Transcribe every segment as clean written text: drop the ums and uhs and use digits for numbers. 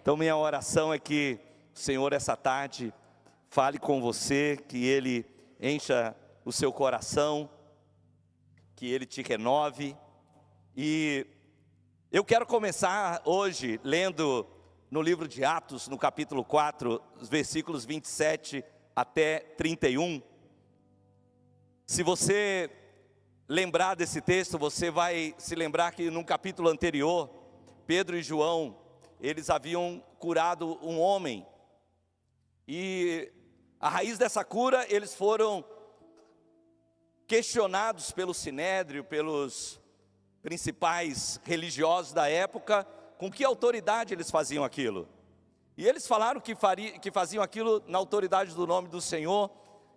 Então minha oração é que o Senhor essa tarde fale com você, que Ele encha o seu coração, que Ele te renove. E eu quero começar hoje lendo no livro de Atos, no capítulo 4, os versículos 27 até 31. Se você lembrar desse texto, você vai se lembrar que no capítulo anterior, Pedro e João, eles haviam curado um homem. E a raiz dessa cura, eles foram questionados pelo Sinédrio, pelos principais religiosos da época, com que autoridade eles faziam aquilo. E eles falaram que faziam aquilo na autoridade do nome do Senhor,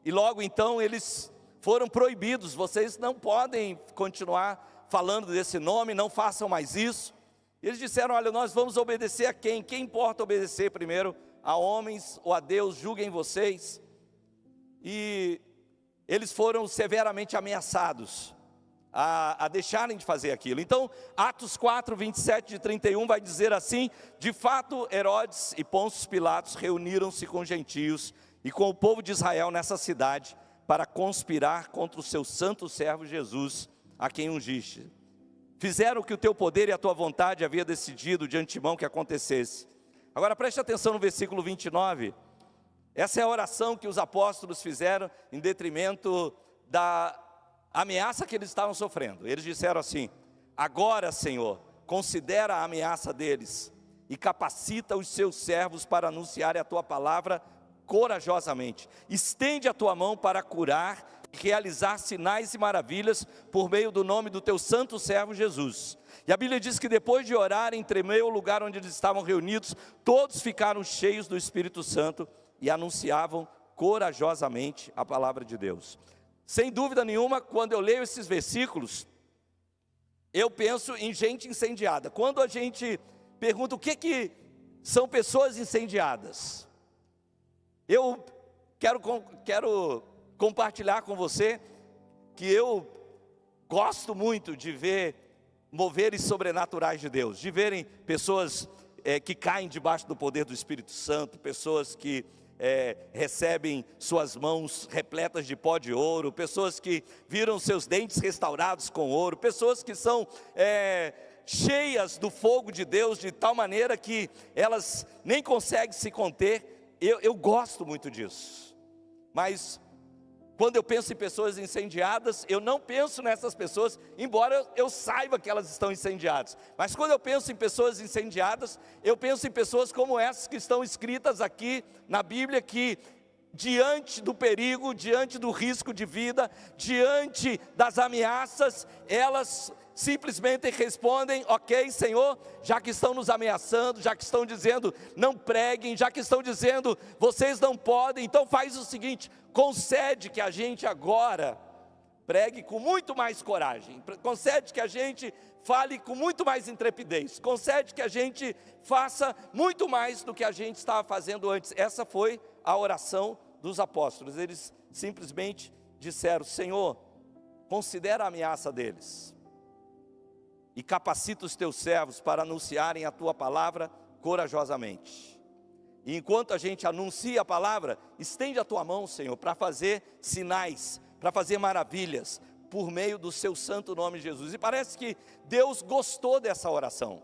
e logo então eles foram proibidos: vocês não podem continuar falando desse nome, não façam mais isso. E eles disseram: olha, nós vamos obedecer a quem? Quem importa obedecer primeiro? A homens ou a Deus? Julguem vocês. E eles foram severamente ameaçados a deixarem de fazer aquilo. Então, Atos 4, 27 e 31 vai dizer assim: de fato, Herodes e Pôncio Pilatos reuniram-se com gentios e com o povo de Israel nessa cidade para conspirar contra o seu santo servo Jesus, a quem ungiste. Fizeram o que o teu poder e a tua vontade havia decidido de antemão que acontecesse. Agora preste atenção no versículo 29. Essa é a oração que os apóstolos fizeram em detrimento da ameaça que eles estavam sofrendo. Eles disseram assim: agora, Senhor, considera a ameaça deles e capacita os seus servos para anunciarem a tua palavra corajosamente. Estende a tua mão para curar e realizar sinais e maravilhas por meio do nome do teu santo servo Jesus. E a Bíblia diz que depois de orarem, tremeu o lugar onde eles estavam reunidos, todos ficaram cheios do Espírito Santo e anunciavam corajosamente a palavra de Deus. Sem dúvida nenhuma, quando eu leio esses versículos, eu penso em gente incendiada. Quando a gente pergunta o que são pessoas incendiadas, eu quero compartilhar com você que eu gosto muito de ver moveres sobrenaturais de Deus, de verem pessoas que caem debaixo do poder do Espírito Santo, pessoas que recebem suas mãos repletas de pó de ouro, pessoas que viram seus dentes restaurados com ouro, pessoas que são cheias do fogo de Deus de tal maneira que elas nem conseguem se conter. Eu gosto muito disso. Mas quando eu penso em pessoas incendiadas, eu não penso nessas pessoas, embora eu saiba que elas estão incendiadas. Mas quando eu penso em pessoas incendiadas, eu penso em pessoas como essas que estão escritas aqui na Bíblia, que diante do perigo, diante do risco de vida, diante das ameaças, elas simplesmente respondem: ok, Senhor, já que estão nos ameaçando, já que estão dizendo não preguem, já que estão dizendo vocês não podem, então faz o seguinte: concede que a gente agora pregue com muito mais coragem, concede que a gente fale com muito mais intrepidez, concede que a gente faça muito mais do que a gente estava fazendo antes. Essa foi a oração dos apóstolos. Eles simplesmente disseram: Senhor, considera a ameaça deles e capacita os teus servos para anunciarem a tua palavra corajosamente. E enquanto a gente anuncia a palavra, estende a tua mão, Senhor, para fazer sinais, para fazer maravilhas, por meio do seu santo nome Jesus. E parece que Deus gostou dessa oração.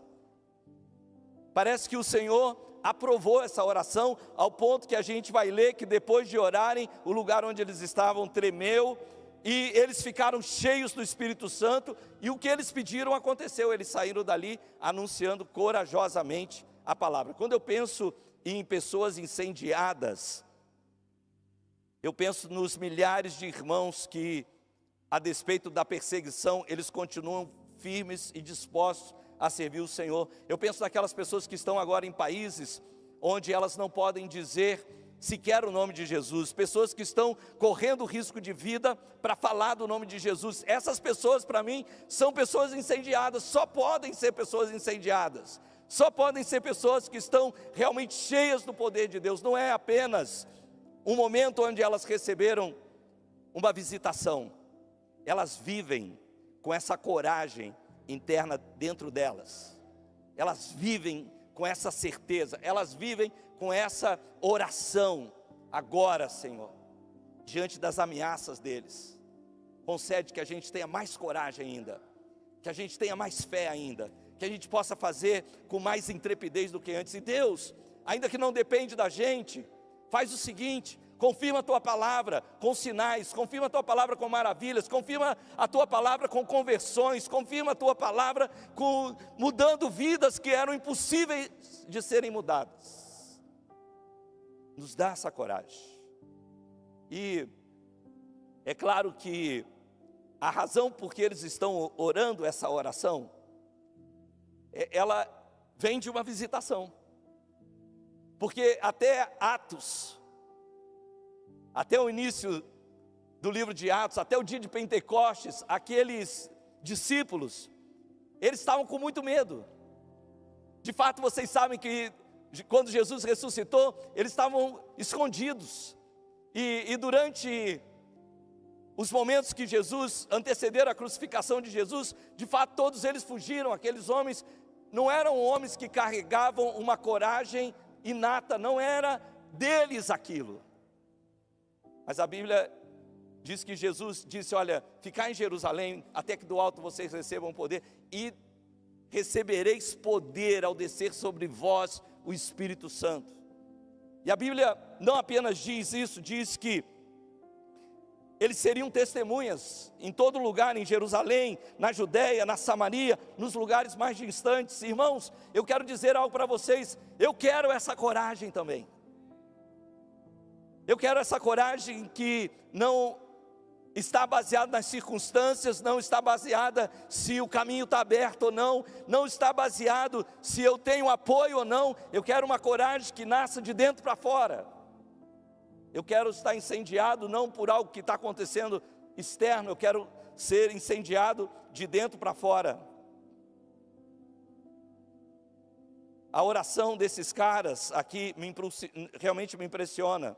Parece que o Senhor aprovou essa oração, ao ponto que a gente vai ler que depois de orarem, o lugar onde eles estavam tremeu, e eles ficaram cheios do Espírito Santo, e o que eles pediram aconteceu. Eles saíram dali anunciando corajosamente a palavra. Quando eu penso em pessoas incendiadas, eu penso nos milhares de irmãos que, a despeito da perseguição, eles continuam firmes e dispostos a servir o Senhor. Eu penso naquelas pessoas que estão agora em países onde elas não podem dizer sequer o nome de Jesus, pessoas que estão correndo risco de vida para falar do nome de Jesus. Essas pessoas, para mim, são pessoas incendiadas. Só podem ser pessoas incendiadas, só podem ser pessoas que estão realmente cheias do poder de Deus. Não é apenas um momento onde elas receberam uma visitação, elas vivem com essa coragem interna dentro delas, elas vivem com essa certeza, elas vivem com essa oração. Agora, Senhor, diante das ameaças deles, concede que a gente tenha mais coragem ainda, que a gente tenha mais fé ainda, que a gente possa fazer com mais intrepidez do que antes. E Deus, ainda que não depende da gente, faz o seguinte: confirma a Tua palavra com sinais, confirma a Tua palavra com maravilhas, confirma a Tua palavra com conversões, confirma a Tua palavra com mudando vidas que eram impossíveis de serem mudadas. Nos dá essa coragem. E é claro que a razão por que eles estão orando essa oração, ela vem de uma visitação. Porque até Atos, até o início do livro de Atos, até o dia de Pentecostes, aqueles discípulos, eles estavam com muito medo. De fato, vocês sabem que quando Jesus ressuscitou, eles estavam escondidos. E durante os momentos que Jesus antecederam a crucificação de Jesus, de fato todos eles fugiram. Aqueles homens não eram homens que carregavam uma coragem inata, não era deles aquilo. Mas a Bíblia diz que Jesus disse: olha, ficai em Jerusalém até que do alto vocês recebam poder, e recebereis poder ao descer sobre vós o Espírito Santo. E a Bíblia não apenas diz isso, diz que eles seriam testemunhas em todo lugar, em Jerusalém, na Judéia, na Samaria, nos lugares mais distantes. Irmãos, eu quero dizer algo para vocês, eu quero essa coragem também. Eu quero essa coragem que não está baseada nas circunstâncias, não está baseada se o caminho está aberto ou não, não está baseado se eu tenho apoio ou não. Eu quero uma coragem que nasça de dentro para fora. Eu quero estar incendiado não por algo que está acontecendo externo, eu quero ser incendiado de dentro para fora. A oração desses caras aqui realmente me impressiona.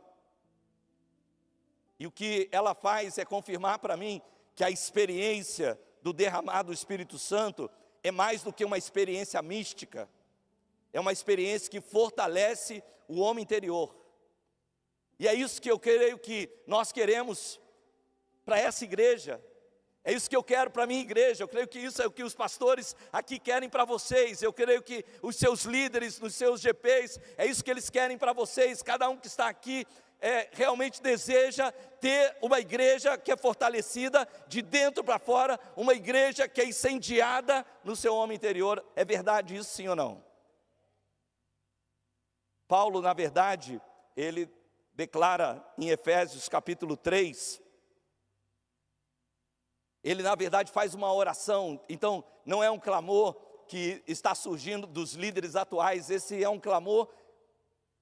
E o que ela faz é confirmar para mim que a experiência do derramar do Espírito Santo é mais do que uma experiência mística. É uma experiência que fortalece o homem interior. E é isso que eu creio que nós queremos para essa igreja. É isso que eu quero para a minha igreja. Eu creio que isso é o que os pastores aqui querem para vocês. Eu creio que os seus líderes, os seus GPs, é isso que eles querem para vocês. Cada um que está aqui realmente deseja ter uma igreja que é fortalecida de dentro para fora, uma igreja que é incendiada no seu homem interior. É verdade isso, sim ou não? Paulo, na verdade, ele declara em Efésios capítulo 3, ele na verdade faz uma oração. Então não é um clamor que está surgindo dos líderes atuais, esse é um clamor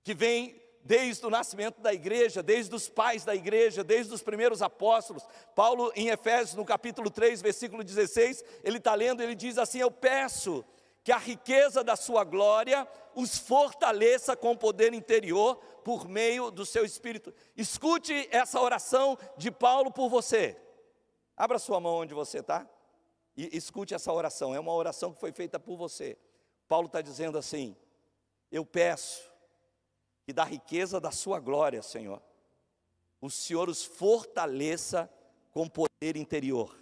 que vem desde o nascimento da igreja, desde os pais da igreja, desde os primeiros apóstolos. Paulo em Efésios no capítulo 3, versículo 16, ele está lendo, ele diz assim: eu peço que a riqueza da sua glória os fortaleça com poder interior por meio do seu Espírito. Escute essa oração de Paulo por você. Abra sua mão onde você está e escute essa oração. É uma oração que foi feita por você. Paulo está dizendo assim: eu peço que da riqueza da sua glória, Senhor, o Senhor os fortaleça com poder interior,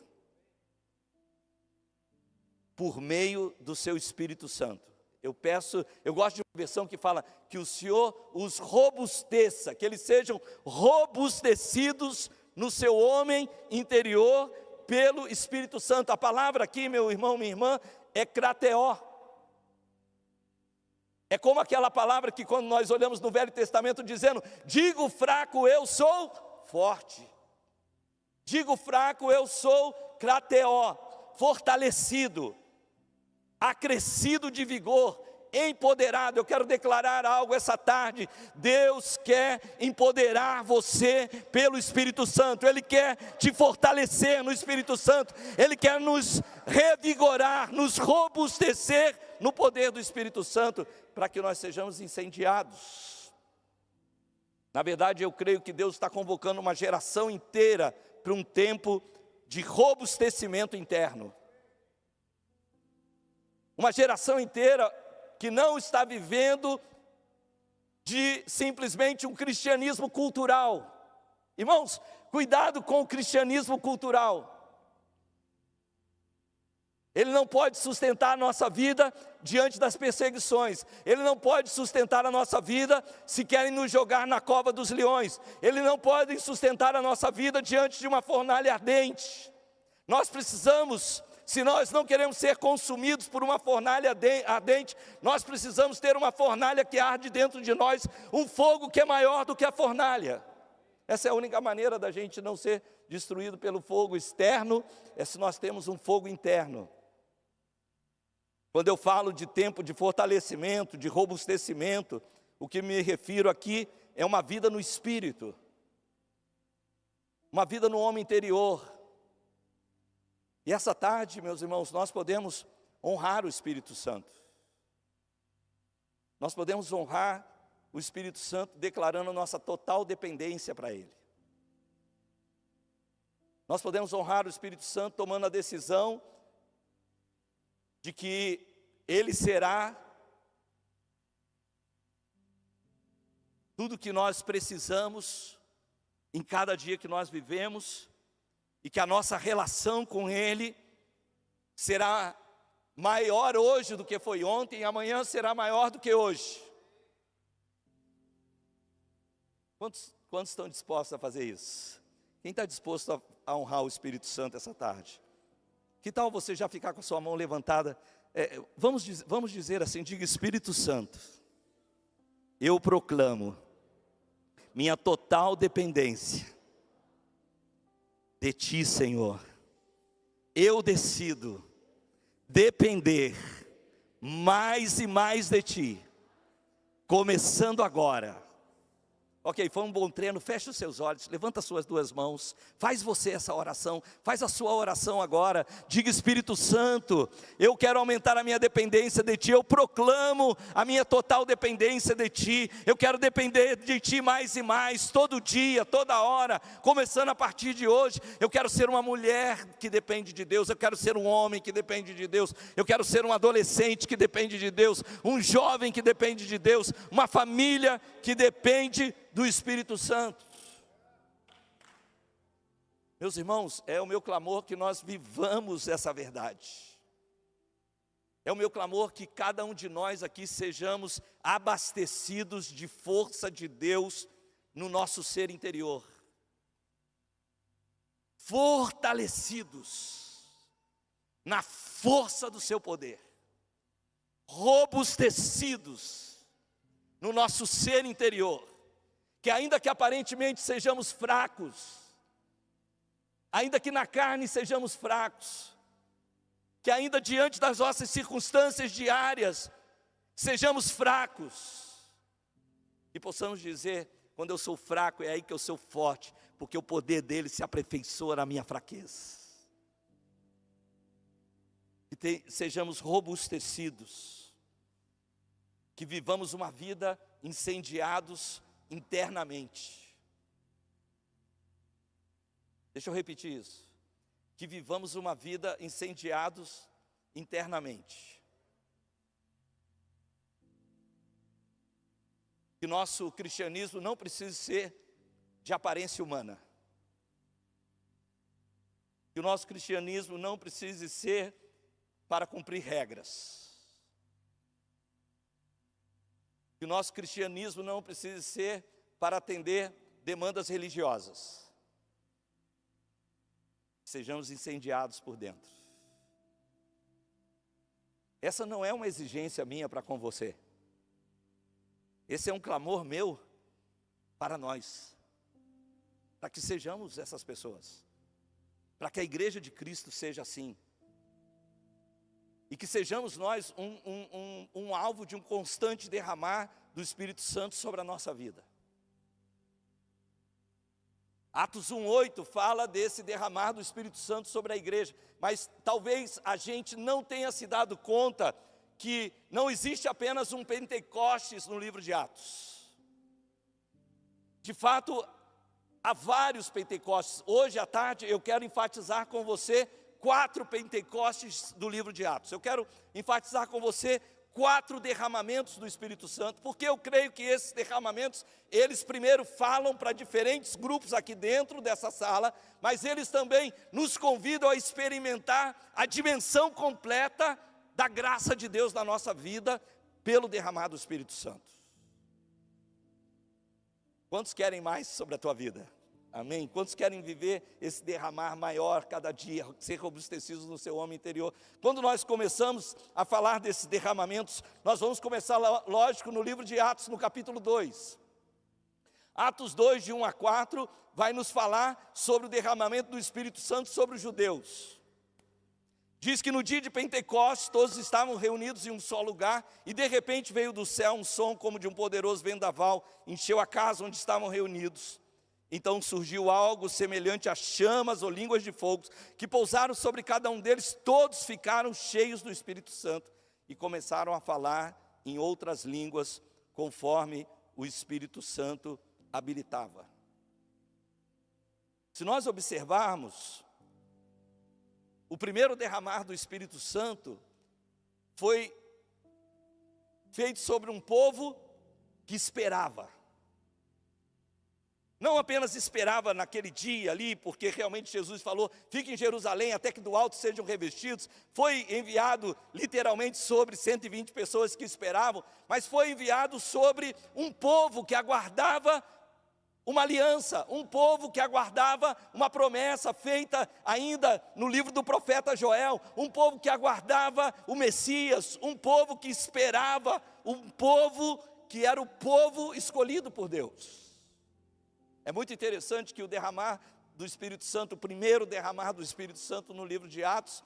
por meio do seu Espírito Santo. Eu peço, eu gosto de uma versão que fala que o Senhor os robusteça, que eles sejam robustecidos no seu homem interior pelo Espírito Santo. A palavra aqui, meu irmão, minha irmã, é krateó. É como aquela palavra que quando nós olhamos no Velho Testamento dizendo: digo fraco, eu sou forte. Digo fraco, eu sou krateó, fortalecido, acrescido de vigor, empoderado. Eu quero declarar algo essa tarde. Deus quer empoderar você pelo Espírito Santo. Ele quer te fortalecer no Espírito Santo. Ele quer nos revigorar, nos robustecer no poder do Espírito Santo, para que nós sejamos incendiados. Na verdade, eu creio que Deus está convocando uma geração inteira para um tempo de robustecimento interno. Uma geração inteira que não está vivendo de simplesmente um cristianismo cultural. Irmãos, cuidado com o cristianismo cultural. Ele não pode sustentar a nossa vida diante das perseguições. Ele não pode sustentar a nossa vida se querem nos jogar na cova dos leões. Ele não pode sustentar a nossa vida diante de uma fornalha ardente. Nós precisamos, se nós não queremos ser consumidos por uma fornalha ardente, nós precisamos ter uma fornalha que arde dentro de nós, um fogo que é maior do que a fornalha. Essa é a única maneira da gente não ser destruído pelo fogo externo, é se nós temos um fogo interno. Quando eu falo de tempo de fortalecimento, de robustecimento, o que me refiro aqui é uma vida no espírito, uma vida no homem interior. E essa tarde, meus irmãos, nós podemos honrar o Espírito Santo. Nós podemos honrar o Espírito Santo declarando a nossa total dependência para Ele. Nós podemos honrar o Espírito Santo tomando a decisão de que Ele será tudo que nós precisamos em cada dia que nós vivemos, e que a nossa relação com Ele será maior hoje do que foi ontem, e amanhã será maior do que hoje. Quantos estão dispostos a fazer isso? Quem está disposto a honrar o Espírito Santo essa tarde? Que tal você já ficar com a sua mão levantada? Vamos dizer assim, diga: Espírito Santo, eu proclamo minha total dependência de Ti, Senhor. Eu decido depender mais e mais de Ti, começando agora. Ok, foi um bom treino, feche os seus olhos, levanta as suas duas mãos, faz você essa oração, faz a sua oração agora, diga: Espírito Santo, eu quero aumentar a minha dependência de Ti, eu proclamo a minha total dependência de Ti, eu quero depender de Ti mais e mais, todo dia, toda hora, começando a partir de hoje. Eu quero ser uma mulher que depende de Deus, eu quero ser um homem que depende de Deus, eu quero ser um adolescente que depende de Deus, um jovem que depende de Deus, uma família que depende do Espírito Santo. Meus irmãos, é o meu clamor que nós vivamos essa verdade. É o meu clamor que cada um de nós aqui sejamos abastecidos de força de Deus no nosso ser interior. Fortalecidos na força do seu poder. Robustecidos no nosso ser interior. Que ainda que aparentemente sejamos fracos, ainda que na carne sejamos fracos, que ainda diante das nossas circunstâncias diárias sejamos fracos, e possamos dizer: quando eu sou fraco é aí que eu sou forte, porque o poder dele se aperfeiçoa na minha fraqueza. Que sejamos robustecidos, que vivamos uma vida incendiados internamente. Deixa eu repetir isso. Que vivamos uma vida incendiados internamente. Que nosso cristianismo não precise ser de aparência humana. Que o nosso cristianismo não precise ser para cumprir regras. Que o nosso cristianismo não precise ser para atender demandas religiosas. Sejamos incendiados por dentro. Essa não é uma exigência minha para com você. Esse é um clamor meu para nós. Para que sejamos essas pessoas. Para que a igreja de Cristo seja assim. E que sejamos nós um alvo de um constante derramar do Espírito Santo sobre a nossa vida. Atos 1:8 fala desse derramar do Espírito Santo sobre a igreja. Mas talvez a gente não tenha se dado conta que não existe apenas um Pentecostes no livro de Atos. De fato, há vários Pentecostes. Hoje à tarde eu quero enfatizar com você 4 Pentecostes do livro de Atos. Eu quero enfatizar com você 4 derramamentos do Espírito Santo, porque eu creio que esses derramamentos, eles primeiro falam para diferentes grupos aqui dentro dessa sala, mas eles também nos convidam a experimentar a dimensão completa da graça de Deus na nossa vida, pelo derramar do Espírito Santo. Quantos querem mais sobre a tua vida? Amém? Quantos querem viver esse derramar maior cada dia, ser robustecidos no seu homem interior? Quando nós começamos a falar desses derramamentos, nós vamos começar, lógico, no livro de Atos, no capítulo 2. Atos 2, de 1 a 4, vai nos falar sobre o derramamento do Espírito Santo sobre os judeus. Diz que no dia de Pentecostes, todos estavam reunidos em um só lugar, e de repente veio do céu um som como de um poderoso vendaval, encheu a casa onde estavam reunidos. Então surgiu algo semelhante a chamas ou línguas de fogo, que pousaram sobre cada um deles. Todos ficaram cheios do Espírito Santo e começaram a falar em outras línguas, conforme o Espírito Santo habilitava. Se nós observarmos, o primeiro derramar do Espírito Santo foi feito sobre um povo que esperava. Não apenas esperava naquele dia ali, porque realmente Jesus falou, fiquem em Jerusalém até que do alto sejam revestidos. Foi enviado literalmente sobre 120 pessoas que esperavam, mas foi enviado sobre um povo que aguardava uma aliança, um povo que aguardava uma promessa feita ainda no livro do profeta Joel, um povo que aguardava o Messias, um povo que esperava, um povo que era o povo escolhido por Deus. É muito interessante que o derramar do Espírito Santo, o primeiro derramar do Espírito Santo no livro de Atos,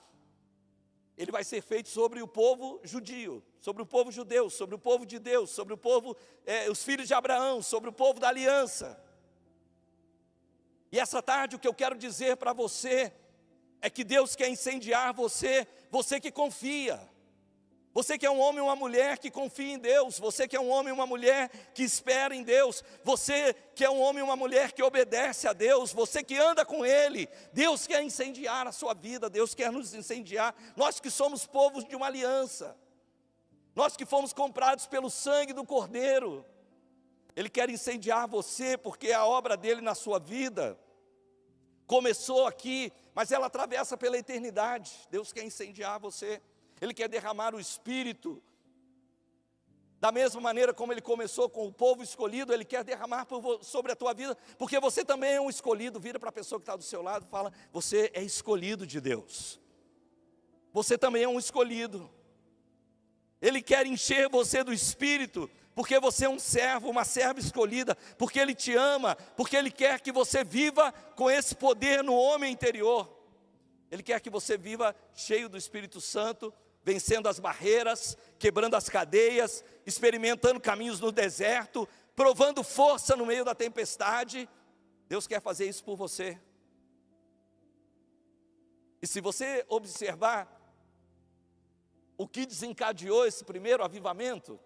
ele vai ser feito sobre o povo judio, sobre o povo judeu, sobre o povo de Deus, sobre o povo, os filhos de Abraão, sobre o povo da aliança. E essa tarde o que eu quero dizer para você, é que Deus quer incendiar você, você que confia. Você que é um homem ou uma mulher que confia em Deus, você que é um homem ou uma mulher que espera em Deus, você que é um homem ou uma mulher que obedece a Deus, você que anda com Ele, Deus quer incendiar a sua vida, Deus quer nos incendiar. Nós que somos povos de uma aliança, nós que fomos comprados pelo sangue do Cordeiro, Ele quer incendiar você, porque a obra dEle na sua vida começou aqui, mas ela atravessa pela eternidade. Deus quer incendiar você. Ele quer derramar o Espírito, da mesma maneira como Ele começou com o povo escolhido, Ele quer derramar sobre a tua vida, porque você também é um escolhido. Vira para a pessoa que está do seu lado e fala, você é escolhido de Deus, você também é um escolhido. Ele quer encher você do Espírito, porque você é um servo, uma serva escolhida, porque Ele te ama, porque Ele quer que você viva com esse poder no homem interior. Ele quer que você viva cheio do Espírito Santo, vencendo as barreiras, quebrando as cadeias, experimentando caminhos no deserto, provando força no meio da tempestade. Deus quer fazer isso por você. E se você observar o que desencadeou esse primeiro avivamento,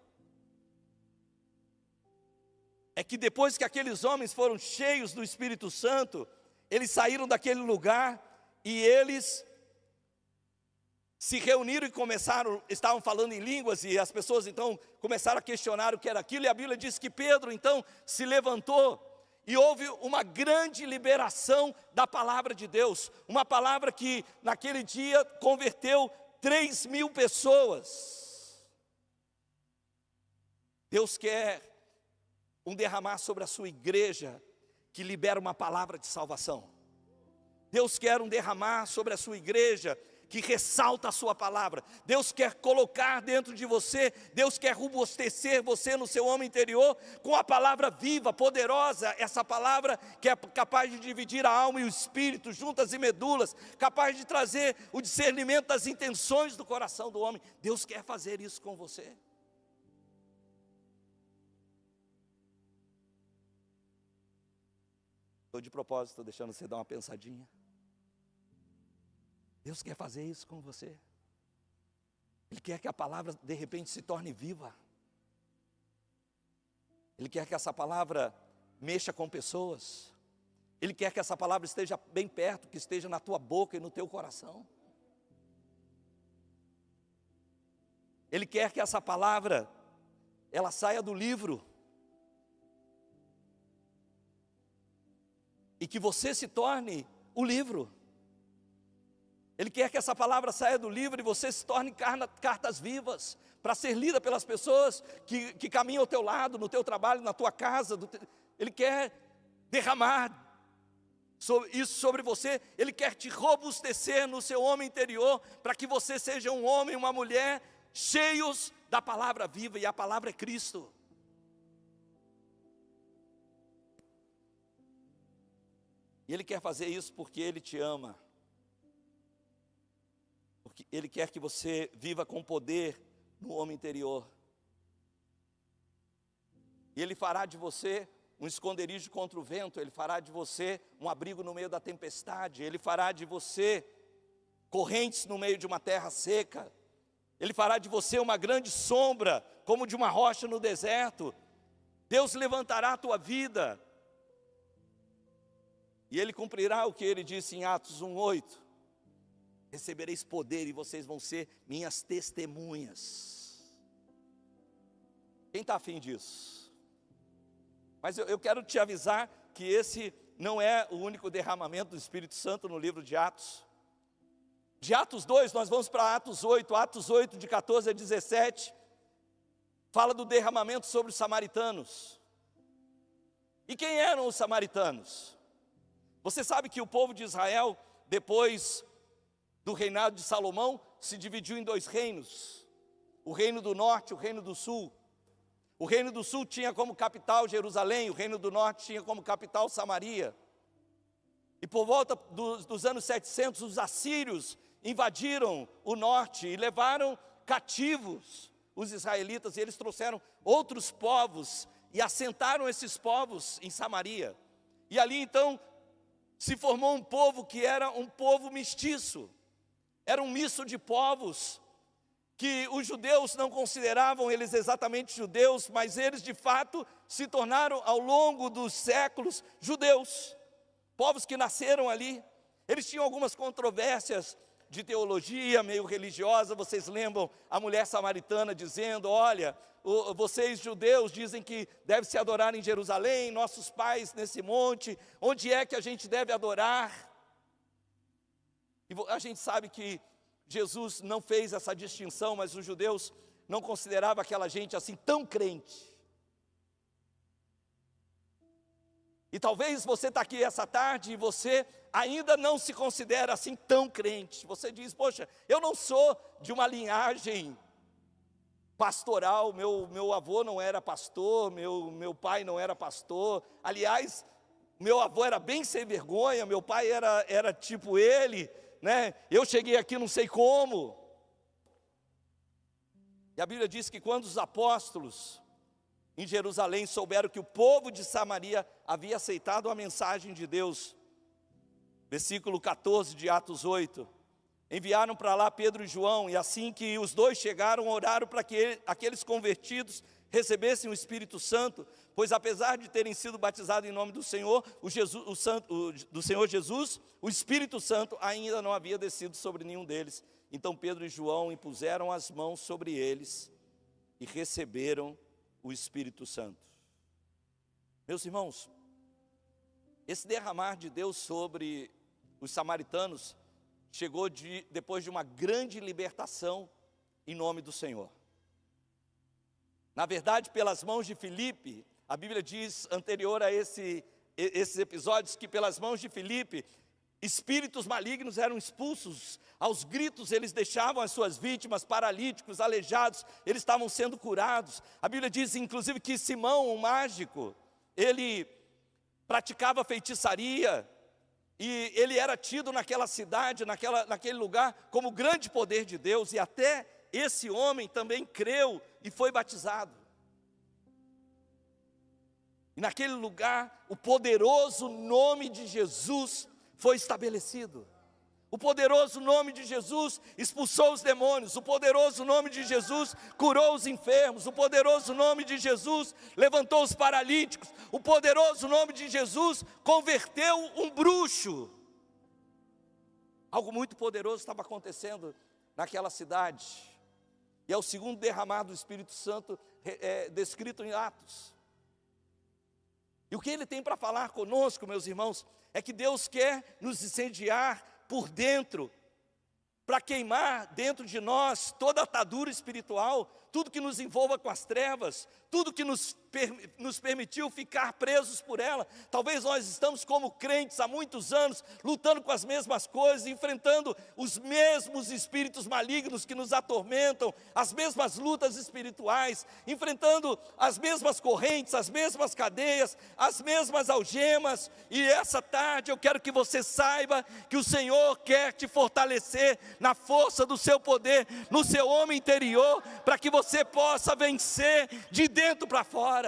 é que depois que aqueles homens foram cheios do Espírito Santo, eles saíram daquele lugar e eles se reuniram e estavam falando em línguas, e as pessoas então começaram a questionar o que era aquilo, e a Bíblia diz que Pedro então se levantou, e houve uma grande liberação da palavra de Deus, uma palavra que naquele dia converteu 3.000 pessoas. Deus quer um derramar sobre a sua igreja, que libera uma palavra de salvação. Deus quer um derramar sobre a sua igreja, que ressalta a sua palavra. Deus quer colocar dentro de você, Deus quer robustecer você no seu homem interior, com a palavra viva, poderosa, essa palavra que é capaz de dividir a alma e o espírito, juntas e medulas, capaz de trazer o discernimento das intenções do coração do homem. Deus quer fazer isso com você. Estou de propósito, estou deixando você dar uma pensadinha. Deus quer fazer isso com você. Ele quer que a palavra de repente se torne viva. Ele quer que essa palavra mexa com pessoas. Ele quer que essa palavra esteja bem perto, que esteja na tua boca e no teu coração. Ele quer que essa palavra, ela saia do livro. E que você se torne o livro. Ele quer que essa palavra saia do livro e você se torne cartas vivas, para ser lida pelas pessoas que caminham ao teu lado, no teu trabalho, na tua casa. Ele quer derramar isso sobre você. Ele quer te robustecer no seu homem interior, para que você seja um homem e uma mulher cheios da palavra viva, e a palavra é Cristo. E Ele quer fazer isso porque Ele te ama. Porque Ele quer que você viva com poder no homem interior. E Ele fará de você um esconderijo contra o vento. Ele fará de você um abrigo no meio da tempestade. Ele fará de você correntes no meio de uma terra seca. Ele fará de você uma grande sombra, como de uma rocha no deserto. Deus levantará a tua vida. E Ele cumprirá o que Ele disse em Atos 1:8. Recebereis poder e vocês vão ser minhas testemunhas. Quem está afim disso? Mas eu quero te avisar que esse não é o único derramamento do Espírito Santo no livro de Atos. De Atos 2, nós vamos para Atos 8. Atos 8, de 14 a 17, fala do derramamento sobre os samaritanos. E quem eram os samaritanos? Você sabe que o povo de Israel, depois do reinado de Salomão, se dividiu em dois reinos: o reino do norte e o reino do sul. O reino do sul tinha como capital Jerusalém, o reino do norte tinha como capital Samaria. E por volta dos anos 700, os assírios invadiram o norte e levaram cativos os israelitas, e eles trouxeram outros povos e assentaram esses povos em Samaria. E ali então se formou um povo que era um povo mestiço. Era um misto de povos, que os judeus não consideravam eles exatamente judeus, mas eles de fato se tornaram ao longo dos séculos judeus. Povos que nasceram ali. Eles tinham algumas controvérsias de teologia, meio religiosa. Vocês lembram a mulher samaritana dizendo: olha, vocês judeus dizem que deve se adorar em Jerusalém, nossos pais nesse monte, onde é que a gente deve adorar? E a gente sabe que Jesus não fez essa distinção, mas os judeus não consideravam aquela gente assim tão crente. E talvez você está aqui essa tarde e você ainda não se considera assim tão crente. Você diz: poxa, eu não sou de uma linhagem pastoral, meu avô não era pastor, meu pai não era pastor. Aliás, meu avô era bem sem vergonha, meu pai era tipo ele, né? Eu cheguei aqui não sei como. E a Bíblia diz que quando os apóstolos em Jerusalém souberam que o povo de Samaria havia aceitado a mensagem de Deus, versículo 14 de Atos 8, enviaram para lá Pedro e João, e assim que os dois chegaram, oraram para que aqueles convertidos recebessem o Espírito Santo, pois apesar de terem sido batizados em nome do Senhor, do Senhor Jesus, o Espírito Santo ainda não havia descido sobre nenhum deles. Então Pedro e João impuseram as mãos sobre eles e receberam o Espírito Santo. Meus irmãos, esse derramar de Deus sobre os samaritanos chegou depois de uma grande libertação em nome do Senhor. Na verdade, pelas mãos de Filipe, a Bíblia diz, anterior a esses episódios, que pelas mãos de Filipe, espíritos malignos eram expulsos. Aos gritos eles deixavam as suas vítimas, paralíticos, aleijados, eles estavam sendo curados. A Bíblia diz inclusive que Simão, um mágico, ele praticava feitiçaria, e ele era tido naquela cidade, naquele lugar, como grande poder de Deus, e até esse homem também creu e foi batizado. E naquele lugar, o poderoso nome de Jesus foi estabelecido. O poderoso nome de Jesus expulsou os demônios. O poderoso nome de Jesus curou os enfermos. O poderoso nome de Jesus levantou os paralíticos. O poderoso nome de Jesus converteu um bruxo. Algo muito poderoso estava acontecendo naquela cidade. E é o segundo derramar do Espírito Santo descrito em Atos. E o que ele tem para falar conosco, meus irmãos, é que Deus quer nos incendiar por dentro, para queimar dentro de nós toda a atadura espiritual, tudo que nos envolva com as trevas, tudo que nos permitiu ficar presos por ela. Talvez nós estamos como crentes há muitos anos, lutando com as mesmas coisas, enfrentando os mesmos espíritos malignos que nos atormentam, as mesmas lutas espirituais, enfrentando as mesmas correntes, as mesmas cadeias, as mesmas algemas. E essa tarde eu quero que você saiba que o Senhor quer te fortalecer na força do seu poder, no seu homem interior, para que você possa vencer de dentro para fora.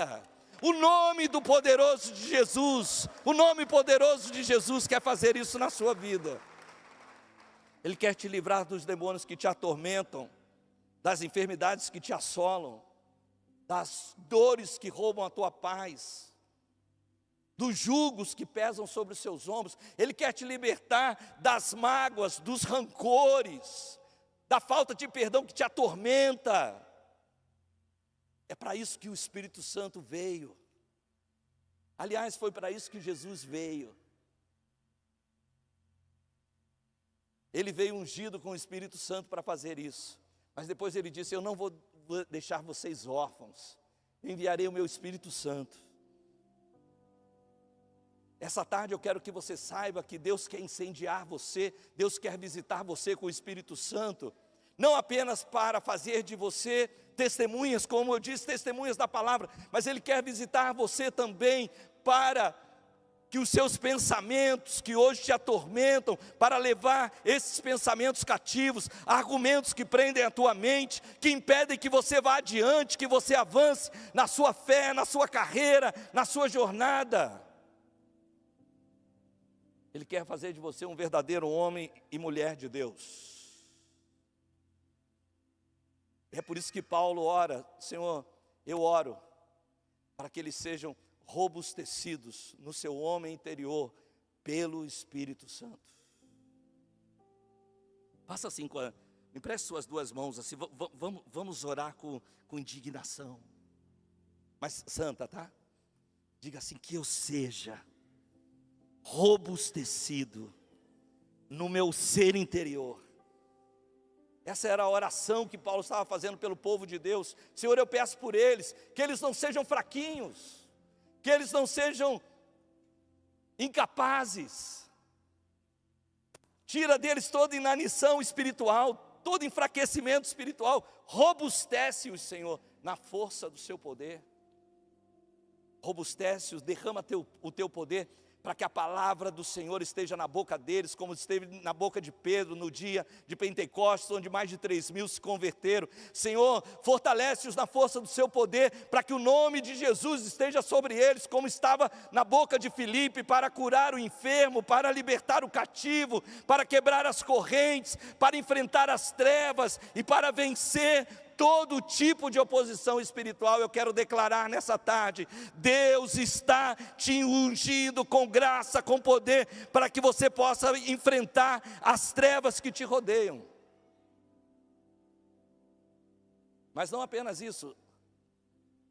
O nome do poderoso de Jesus, o nome poderoso de Jesus quer fazer isso na sua vida. Ele quer te livrar dos demônios que te atormentam, das enfermidades que te assolam, das dores que roubam a tua paz, dos jugos que pesam sobre os seus ombros. Ele quer te libertar das mágoas, dos rancores, da falta de perdão que te atormenta. É para isso que o Espírito Santo veio. Aliás, foi para isso que Jesus veio. Ele veio ungido com o Espírito Santo para fazer isso. Mas depois ele disse: eu não vou deixar vocês órfãos, eu enviarei o meu Espírito Santo. Essa tarde eu quero que você saiba que Deus quer incendiar você, Deus quer visitar você com o Espírito Santo, não apenas para fazer de você testemunhas, como eu disse, testemunhas da palavra, mas Ele quer visitar você também para que os seus pensamentos que hoje te atormentam, para levar esses pensamentos cativos, argumentos que prendem a tua mente, que impedem que você vá adiante, que você avance na sua fé, na sua carreira, na sua jornada. Ele quer fazer de você um verdadeiro homem e mulher de Deus. É por isso que Paulo ora: Senhor, eu oro para que eles sejam robustecidos no seu homem interior pelo Espírito Santo. Faça assim, empreste suas duas mãos assim, vamos orar com indignação, mas santa, tá? Diga assim: que eu seja robustecido no meu ser interior. Essa era a oração que Paulo estava fazendo pelo povo de Deus. Senhor, eu peço por eles, que eles não sejam fraquinhos, que eles não sejam incapazes. Tira deles toda inanição espiritual, todo enfraquecimento espiritual. Robustece-os, Senhor, na força do seu poder. Robustece-os, derrama o teu poder, para que a palavra do Senhor esteja na boca deles, como esteve na boca de Pedro no dia de Pentecostes, onde mais de 3.000 se converteram. Senhor, fortalece-os na força do seu poder, para que o nome de Jesus esteja sobre eles, como estava na boca de Filipe, para curar o enfermo, para libertar o cativo, para quebrar as correntes, para enfrentar as trevas e para vencer todo tipo de oposição espiritual. Eu quero declarar nessa tarde: Deus está te ungindo com graça, com poder, para que você possa enfrentar as trevas que te rodeiam. Mas não apenas isso,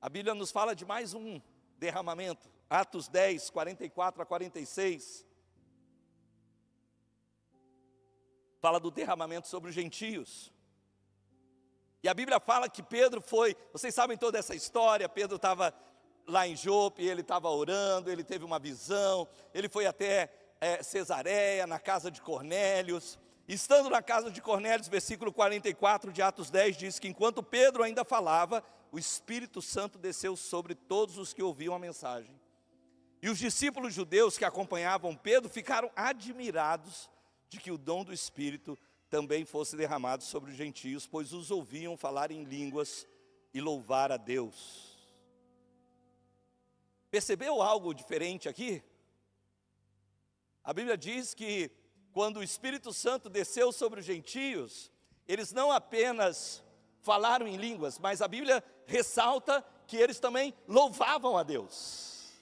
a Bíblia nos fala de mais um derramamento. Atos 10, 44 a 46, fala do derramamento sobre os gentios. E a Bíblia fala que Pedro foi, vocês sabem toda essa história. Pedro estava lá em Jope, ele estava orando, ele teve uma visão, ele foi até Cesareia, na casa de Cornélios. Estando na casa de Cornélios, versículo 44 de Atos 10, diz que enquanto Pedro ainda falava, o Espírito Santo desceu sobre todos os que ouviam a mensagem. E os discípulos judeus que acompanhavam Pedro ficaram admirados de que o dom do Espírito também fosse derramado sobre os gentios, pois os ouviam falar em línguas e louvar a Deus. Percebeu algo diferente aqui? A Bíblia diz que quando o Espírito Santo desceu sobre os gentios, eles não apenas falaram em línguas, mas a Bíblia ressalta que eles também louvavam a Deus.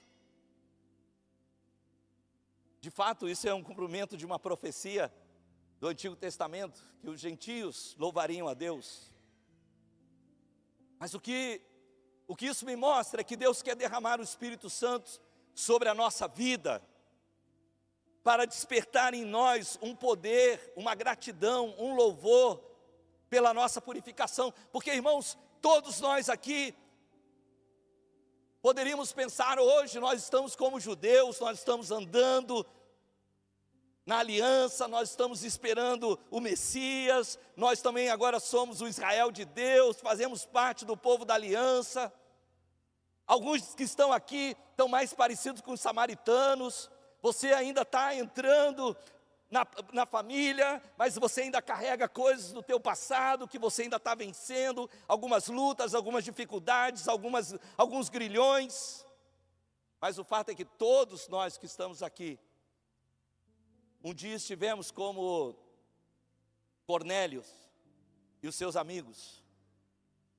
De fato, isso é um cumprimento de uma profecia do Antigo Testamento, que os gentios louvariam a Deus. Mas o que isso me mostra é que Deus quer derramar o Espírito Santo sobre a nossa vida, para despertar em nós um poder, uma gratidão, um louvor pela nossa purificação. Porque, irmãos, todos nós aqui poderíamos pensar hoje, nós estamos como judeus, nós estamos andando na aliança, nós estamos esperando o Messias, nós também agora somos o Israel de Deus, fazemos parte do povo da aliança. Alguns que estão aqui estão mais parecidos com os samaritanos. Você ainda está entrando na família, mas você ainda carrega coisas do teu passado, que você ainda está vencendo, algumas lutas, algumas dificuldades, alguns grilhões. Mas o fato é que todos nós que estamos aqui, um dia estivemos como Cornélio e os seus amigos,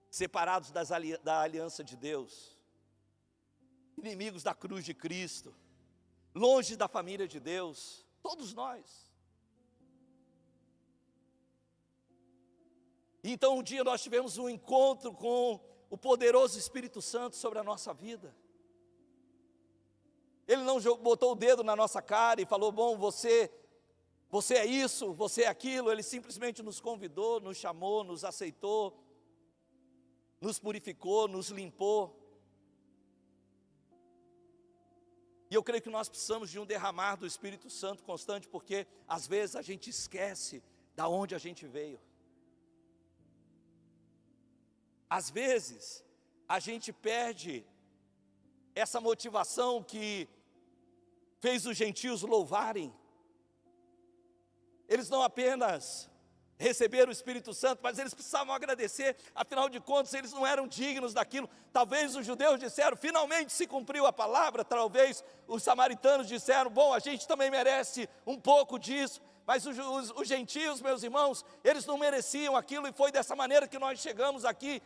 separados da aliança de Deus, inimigos da cruz de Cristo, longe da família de Deus, todos nós. Então um dia nós tivemos um encontro com o poderoso Espírito Santo sobre a nossa vida. Ele não botou o dedo na nossa cara e falou, bom, você é isso, você é aquilo. Ele simplesmente nos convidou, nos chamou, nos aceitou, nos purificou, nos limpou. E eu creio que nós precisamos de um derramar do Espírito Santo constante, porque às vezes a gente esquece da onde a gente veio. Às vezes a gente perde essa motivação que fez os gentios louvarem. Eles não apenas receberam o Espírito Santo, mas eles precisavam agradecer, afinal de contas eles não eram dignos daquilo. Talvez os judeus disseram, finalmente se cumpriu a palavra. Talvez os samaritanos disseram, bom, a gente também merece um pouco disso. Mas os gentios, meus irmãos, eles não mereciam aquilo, e foi dessa maneira que nós chegamos aqui,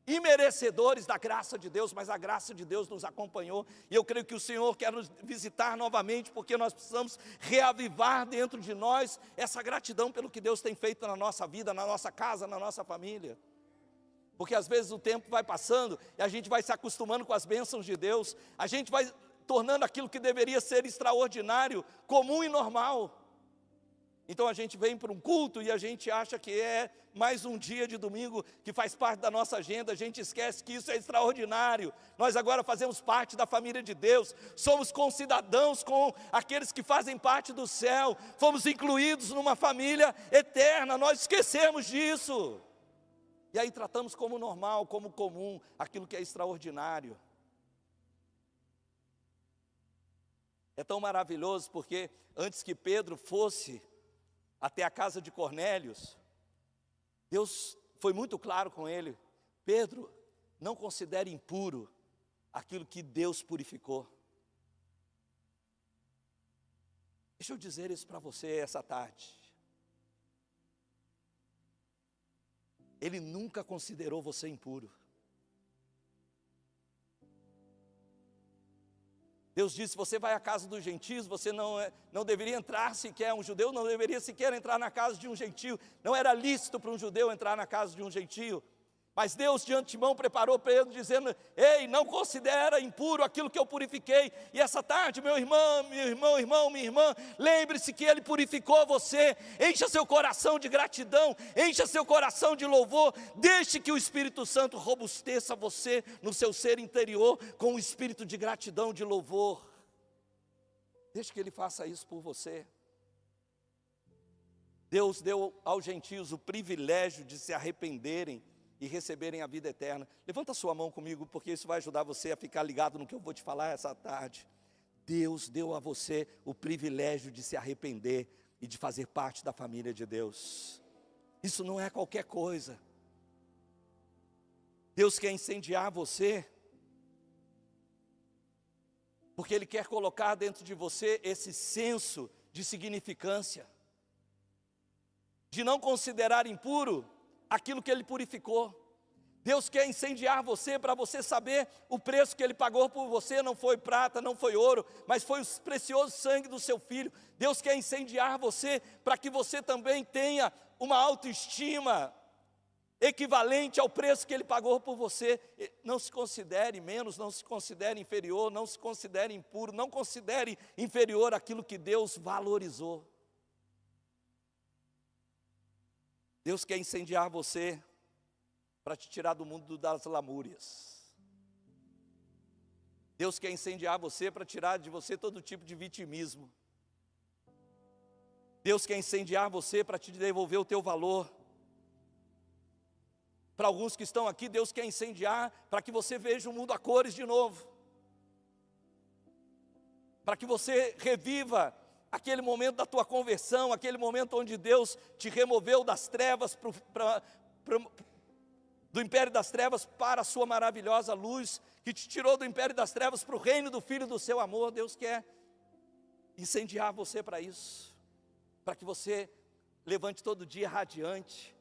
imerecedores da graça de Deus, mas a graça de Deus nos acompanhou, e eu creio que o Senhor quer nos visitar novamente, porque nós precisamos reavivar dentro de nós essa gratidão pelo que Deus tem feito na nossa vida, na nossa casa, na nossa família. Porque às vezes o tempo vai passando, e a gente vai se acostumando com as bênçãos de Deus, a gente vai tornando aquilo que deveria ser extraordinário, comum e normal. Então a gente vem para um culto e a gente acha que é mais um dia de domingo que faz parte da nossa agenda. A gente esquece que isso é extraordinário. Nós agora fazemos parte da família de Deus, somos concidadãos com aqueles que fazem parte do céu, fomos incluídos numa família eterna. Nós esquecemos disso, e aí tratamos como normal, como comum, aquilo que é extraordinário. É tão maravilhoso, porque antes que Pedro fosse até a casa de Cornélios, Deus foi muito claro com ele: Pedro, não considere impuro aquilo que Deus purificou. Deixa eu dizer isso para você essa tarde. Ele nunca considerou você impuro. Deus disse, você vai à casa dos gentios, você não deveria entrar sequer, um judeu não deveria sequer entrar na casa de um gentio. Não era lícito para um judeu entrar na casa de um gentio. Mas Deus de antemão preparou Pedro, dizendo, ei, não considera impuro aquilo que eu purifiquei. E essa tarde, meu irmão, minha irmã, lembre-se que Ele purificou você. Encha seu coração de gratidão, encha seu coração de louvor. Deixe que o Espírito Santo robusteça você no seu ser interior com um espírito de gratidão, de louvor. Deixe que Ele faça isso por você. Deus deu aos gentios o privilégio de se arrependerem e receberem a vida eterna. Levanta sua mão comigo, porque isso vai ajudar você a ficar ligado no que eu vou te falar essa tarde. Deus deu a você o privilégio de se arrepender e de fazer parte da família de Deus. Isso não é qualquer coisa. Deus quer incendiar você, porque Ele quer colocar dentro de você esse senso de significância, de não considerar impuro aquilo que Ele purificou. Deus quer incendiar você para você saber o preço que Ele pagou por você. Não foi prata, não foi ouro, mas foi o precioso sangue do seu Filho. Deus quer incendiar você para que você também tenha uma autoestima equivalente ao preço que Ele pagou por você. Não se considere menos, não se considere inferior, não se considere impuro, não considere inferior aquilo que Deus valorizou. Deus quer incendiar você para te tirar do mundo das lamúrias. Deus quer incendiar você para tirar de você todo tipo de vitimismo. Deus quer incendiar você para te devolver o teu valor. Para alguns que estão aqui, Deus quer incendiar para que você veja o mundo a cores de novo. Para que você reviva aquele momento da tua conversão, aquele momento onde Deus te removeu das trevas, do império das trevas para a sua maravilhosa luz, que te tirou do império das trevas para o reino do Filho do seu amor. Deus quer incendiar você para isso, para que você levante todo dia radiante,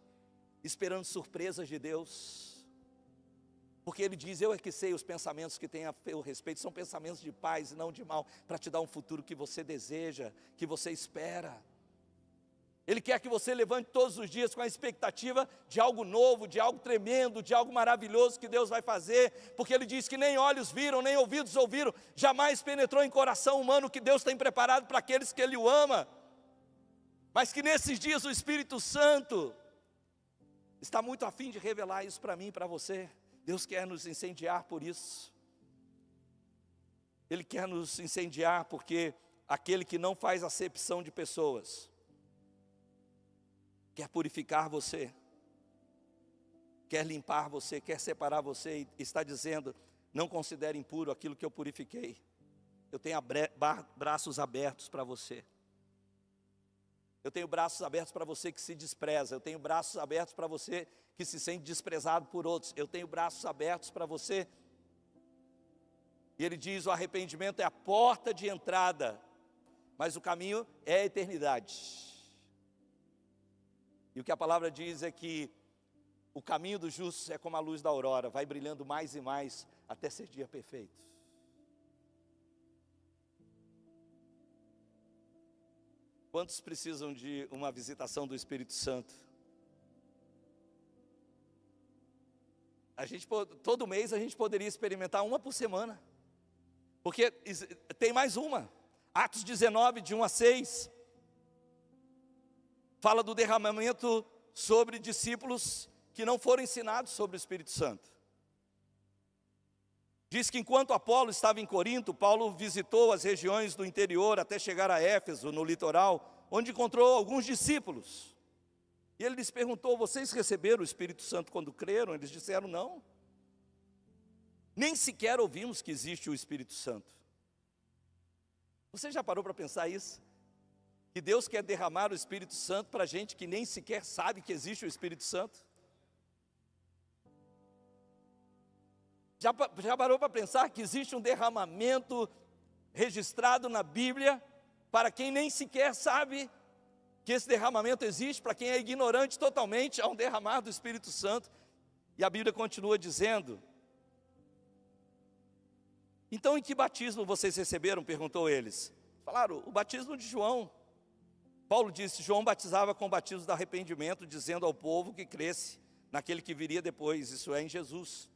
esperando surpresas de Deus, porque Ele diz: eu é que sei os pensamentos que tenho a teu respeito, são pensamentos de paz e não de mal, para te dar um futuro que você deseja, que você espera. Ele quer que você levante todos os dias com a expectativa de algo novo, de algo tremendo, de algo maravilhoso que Deus vai fazer, porque Ele diz que nem olhos viram, nem ouvidos ouviram, jamais penetrou em coração humano o que Deus tem preparado para aqueles que Ele o ama, mas que nesses dias o Espírito Santo está muito a fim de revelar isso para mim e para você. Deus quer nos incendiar por isso. Ele quer nos incendiar porque aquele que não faz acepção de pessoas quer purificar você, quer limpar você, quer separar você, e está dizendo: não considere impuro aquilo que eu purifiquei. Eu tenho braços abertos para você. Eu tenho braços abertos para você que se despreza. Eu tenho braços abertos para você que se sente desprezado por outros. Eu tenho braços abertos para você. E Ele diz: o arrependimento é a porta de entrada, mas o caminho é a eternidade. E o que a palavra diz é que o caminho dos justos é como a luz da aurora, vai brilhando mais e mais até ser dia perfeito. Quantos precisam de uma visitação do Espírito Santo? Todo mês a gente poderia experimentar uma por semana, porque tem mais uma. Atos 19, de 1 a 6, fala do derramamento sobre discípulos que não foram ensinados sobre o Espírito Santo. Diz que enquanto Apolo estava em Corinto, Paulo visitou as regiões do interior até chegar a Éfeso, no litoral, onde encontrou alguns discípulos. E ele lhes perguntou: vocês receberam o Espírito Santo quando creram? Eles disseram: não. Nem sequer ouvimos que existe o Espírito Santo. Você já parou para pensar isso? Que Deus quer derramar o Espírito Santo para gente que nem sequer sabe que existe o Espírito Santo? Já parou para pensar que existe um derramamento registrado na Bíblia para quem nem sequer sabe que esse derramamento existe, para quem é ignorante totalmente? Há um derramar do Espírito Santo. E a Bíblia continua dizendo: então em que batismo vocês receberam? Perguntou eles. Falaram: o batismo de João. Paulo disse: João batizava com o batismo de arrependimento, dizendo ao povo que cresce naquele que viria depois, isso é, em Jesus.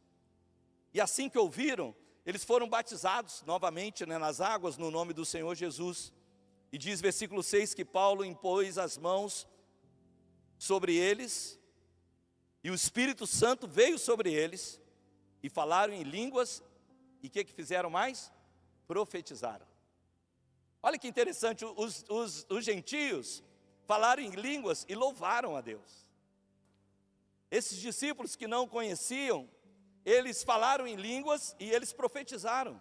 E assim que ouviram, eles foram batizados novamente, nas águas, no nome do Senhor Jesus. E diz versículo 6 que Paulo impôs as mãos sobre eles, e o Espírito Santo veio sobre eles, e falaram em línguas, e o que fizeram mais? Profetizaram. Olha que interessante, os gentios falaram em línguas e louvaram a Deus. Esses discípulos que não conheciam, eles falaram em línguas e eles profetizaram.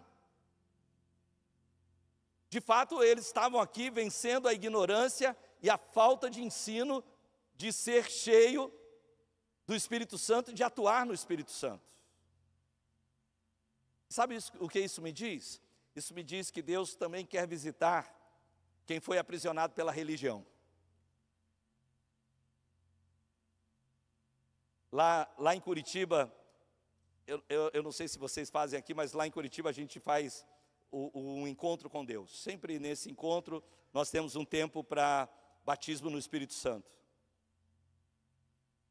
De fato, eles estavam aqui vencendo a ignorância e a falta de ensino de ser cheio do Espírito Santo, de atuar no Espírito Santo. Sabe o que isso me diz? Isso me diz que Deus também quer visitar quem foi aprisionado pela religião. Lá em Curitiba, eu não sei se vocês fazem aqui, mas lá em Curitiba a gente faz um encontro com Deus. Sempre nesse encontro nós temos um tempo para batismo no Espírito Santo.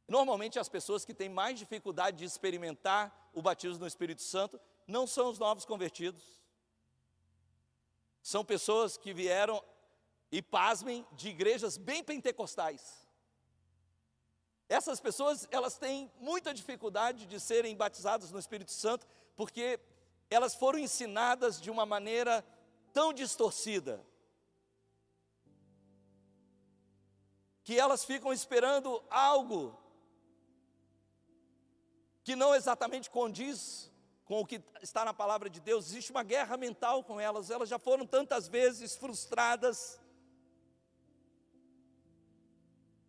Normalmente as pessoas que têm mais dificuldade de experimentar o batismo no Espírito Santo não são os novos convertidos. São pessoas que vieram, e pasmem, de igrejas bem pentecostais. Essas pessoas, elas têm muita dificuldade de serem batizadas no Espírito Santo, porque elas foram ensinadas de uma maneira tão distorcida, que elas ficam esperando algo que não exatamente condiz com o que está na palavra de Deus. Existe uma guerra mental com elas. Elas já foram tantas vezes frustradas,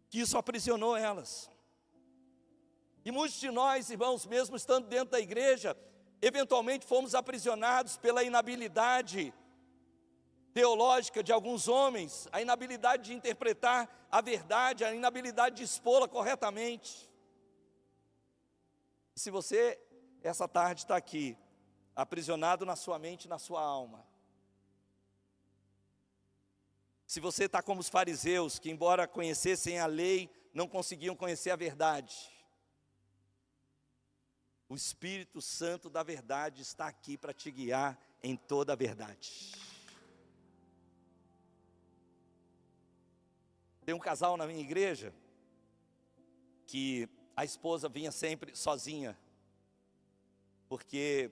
que isso aprisionou elas. E muitos de nós, irmãos, mesmo estando dentro da igreja, eventualmente fomos aprisionados pela inabilidade teológica de alguns homens, a inabilidade de interpretar a verdade, a inabilidade de expô-la corretamente. Se você, essa tarde, está aqui, aprisionado na sua mente e na sua alma, se você está como os fariseus, que embora conhecessem a lei, não conseguiam conhecer a verdade, o Espírito Santo da verdade está aqui para te guiar em toda a verdade. Tem um casal na minha igreja, que a esposa vinha sempre sozinha, porque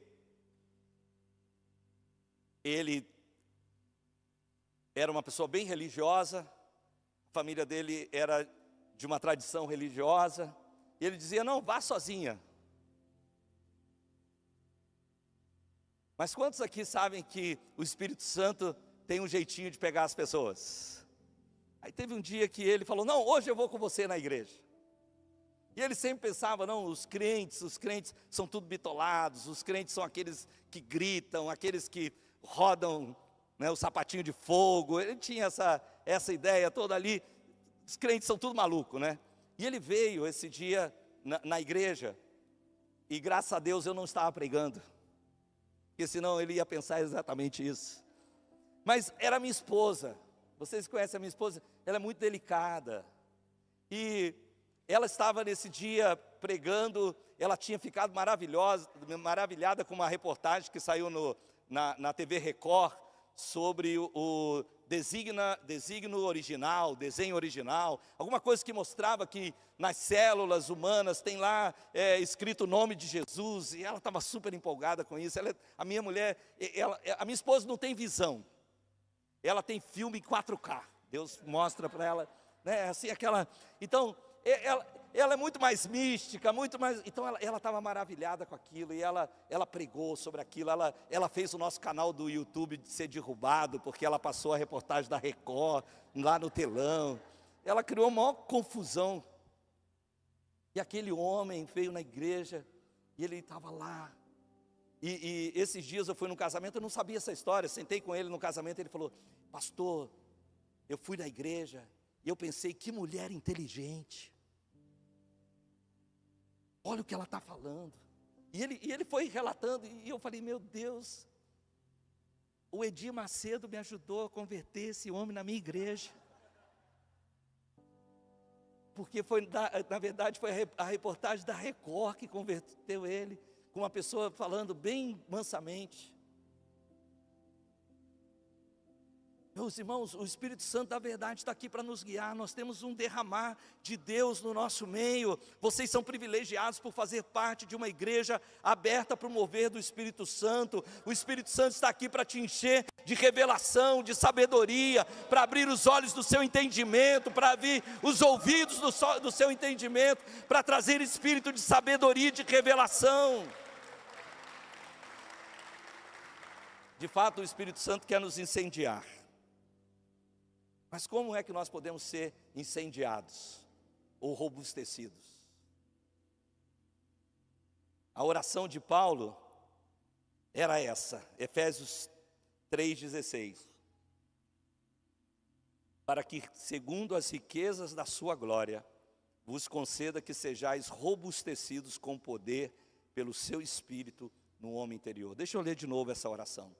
ele era uma pessoa bem religiosa, a família dele era de uma tradição religiosa, e ele dizia, não, vá sozinha. Mas quantos aqui sabem que o Espírito Santo tem um jeitinho de pegar as pessoas? Aí teve um dia que ele falou, não, hoje eu vou com você na igreja. E ele sempre pensava, não, os crentes são tudo bitolados, os crentes são aqueles que gritam, aqueles que rodam, né, o sapatinho de fogo. Ele tinha essa ideia toda ali, os crentes são tudo maluco, né? E ele veio esse dia na igreja, e graças a Deus eu não estava pregando, porque senão ele ia pensar exatamente isso. Mas era minha esposa, vocês conhecem a minha esposa, ela é muito delicada, e ela estava nesse dia pregando, ela tinha ficado maravilhada com uma reportagem que saiu na TV Record, sobre o desenho original, alguma coisa que mostrava que nas células humanas tem lá escrito o nome de Jesus, e ela estava super empolgada com isso. A minha mulher, a minha esposa não tem visão, ela tem filme em 4K, Deus mostra para ela, né, assim, então, ela é muito mais mística, muito mais, então ela estava maravilhada com aquilo, e ela pregou sobre aquilo, ela fez o nosso canal do YouTube ser derrubado, porque ela passou a reportagem da Record, lá no telão, ela criou a maior confusão, e aquele homem veio na igreja, e ele estava lá, e esses dias eu fui num casamento, eu não sabia essa história, sentei com ele no casamento, ele falou, pastor, eu fui na igreja, e eu pensei, que mulher inteligente, olha o que ela está falando, e ele foi relatando, e eu falei, meu Deus, o Edir Macedo me ajudou a converter esse homem na minha igreja, porque na verdade foi a reportagem da Record que converteu ele, com uma pessoa falando bem mansamente. Meus irmãos, o Espírito Santo da verdade está aqui para nos guiar, nós temos um derramar de Deus no nosso meio, vocês são privilegiados por fazer parte de uma igreja aberta para o mover do Espírito Santo, o Espírito Santo está aqui para te encher de revelação, de sabedoria, para abrir os olhos do seu entendimento, para abrir os ouvidos do seu entendimento, para trazer espírito de sabedoria e de revelação. De fato, o Espírito Santo quer nos incendiar. Mas como é que nós podemos ser incendiados ou robustecidos? A oração de Paulo era essa, Efésios 3,16. Para que, segundo as riquezas da sua glória, vos conceda que sejais robustecidos com poder pelo seu Espírito no homem interior. Deixa eu ler de novo essa oração.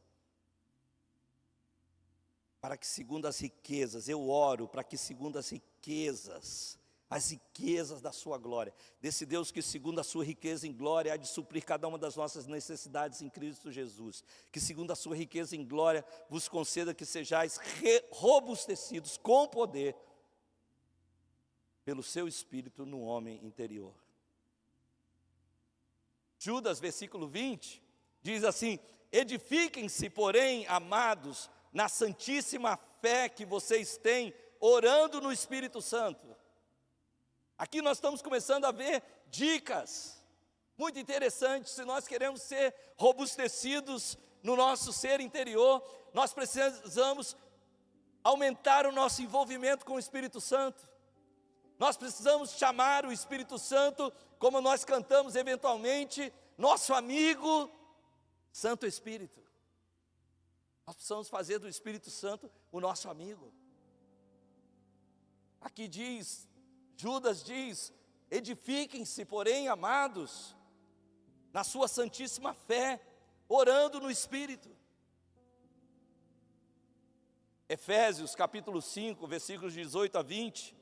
Para que segundo as riquezas, eu oro para que segundo as riquezas as riquezas da sua glória, desse Deus que segundo a sua riqueza em glória há de suprir cada uma das nossas necessidades em Cristo Jesus, que segundo a sua riqueza em glória vos conceda que sejais robustecidos com poder, pelo seu Espírito no homem interior. Judas, versículo 20, diz assim: edifiquem-se, porém, amados, na santíssima fé que vocês têm, orando no Espírito Santo. Aqui nós estamos começando a ver dicas muito interessantes. Se nós queremos ser robustecidos no nosso ser interior, nós precisamos aumentar o nosso envolvimento com o Espírito Santo. Nós precisamos chamar o Espírito Santo, como nós cantamos eventualmente, nosso amigo Santo Espírito. Nós precisamos fazer do Espírito Santo o nosso amigo. Aqui diz, Judas diz: edifiquem-se, porém, amados, na sua santíssima fé, orando no Espírito. Efésios capítulo 5, versículos 18 a 20,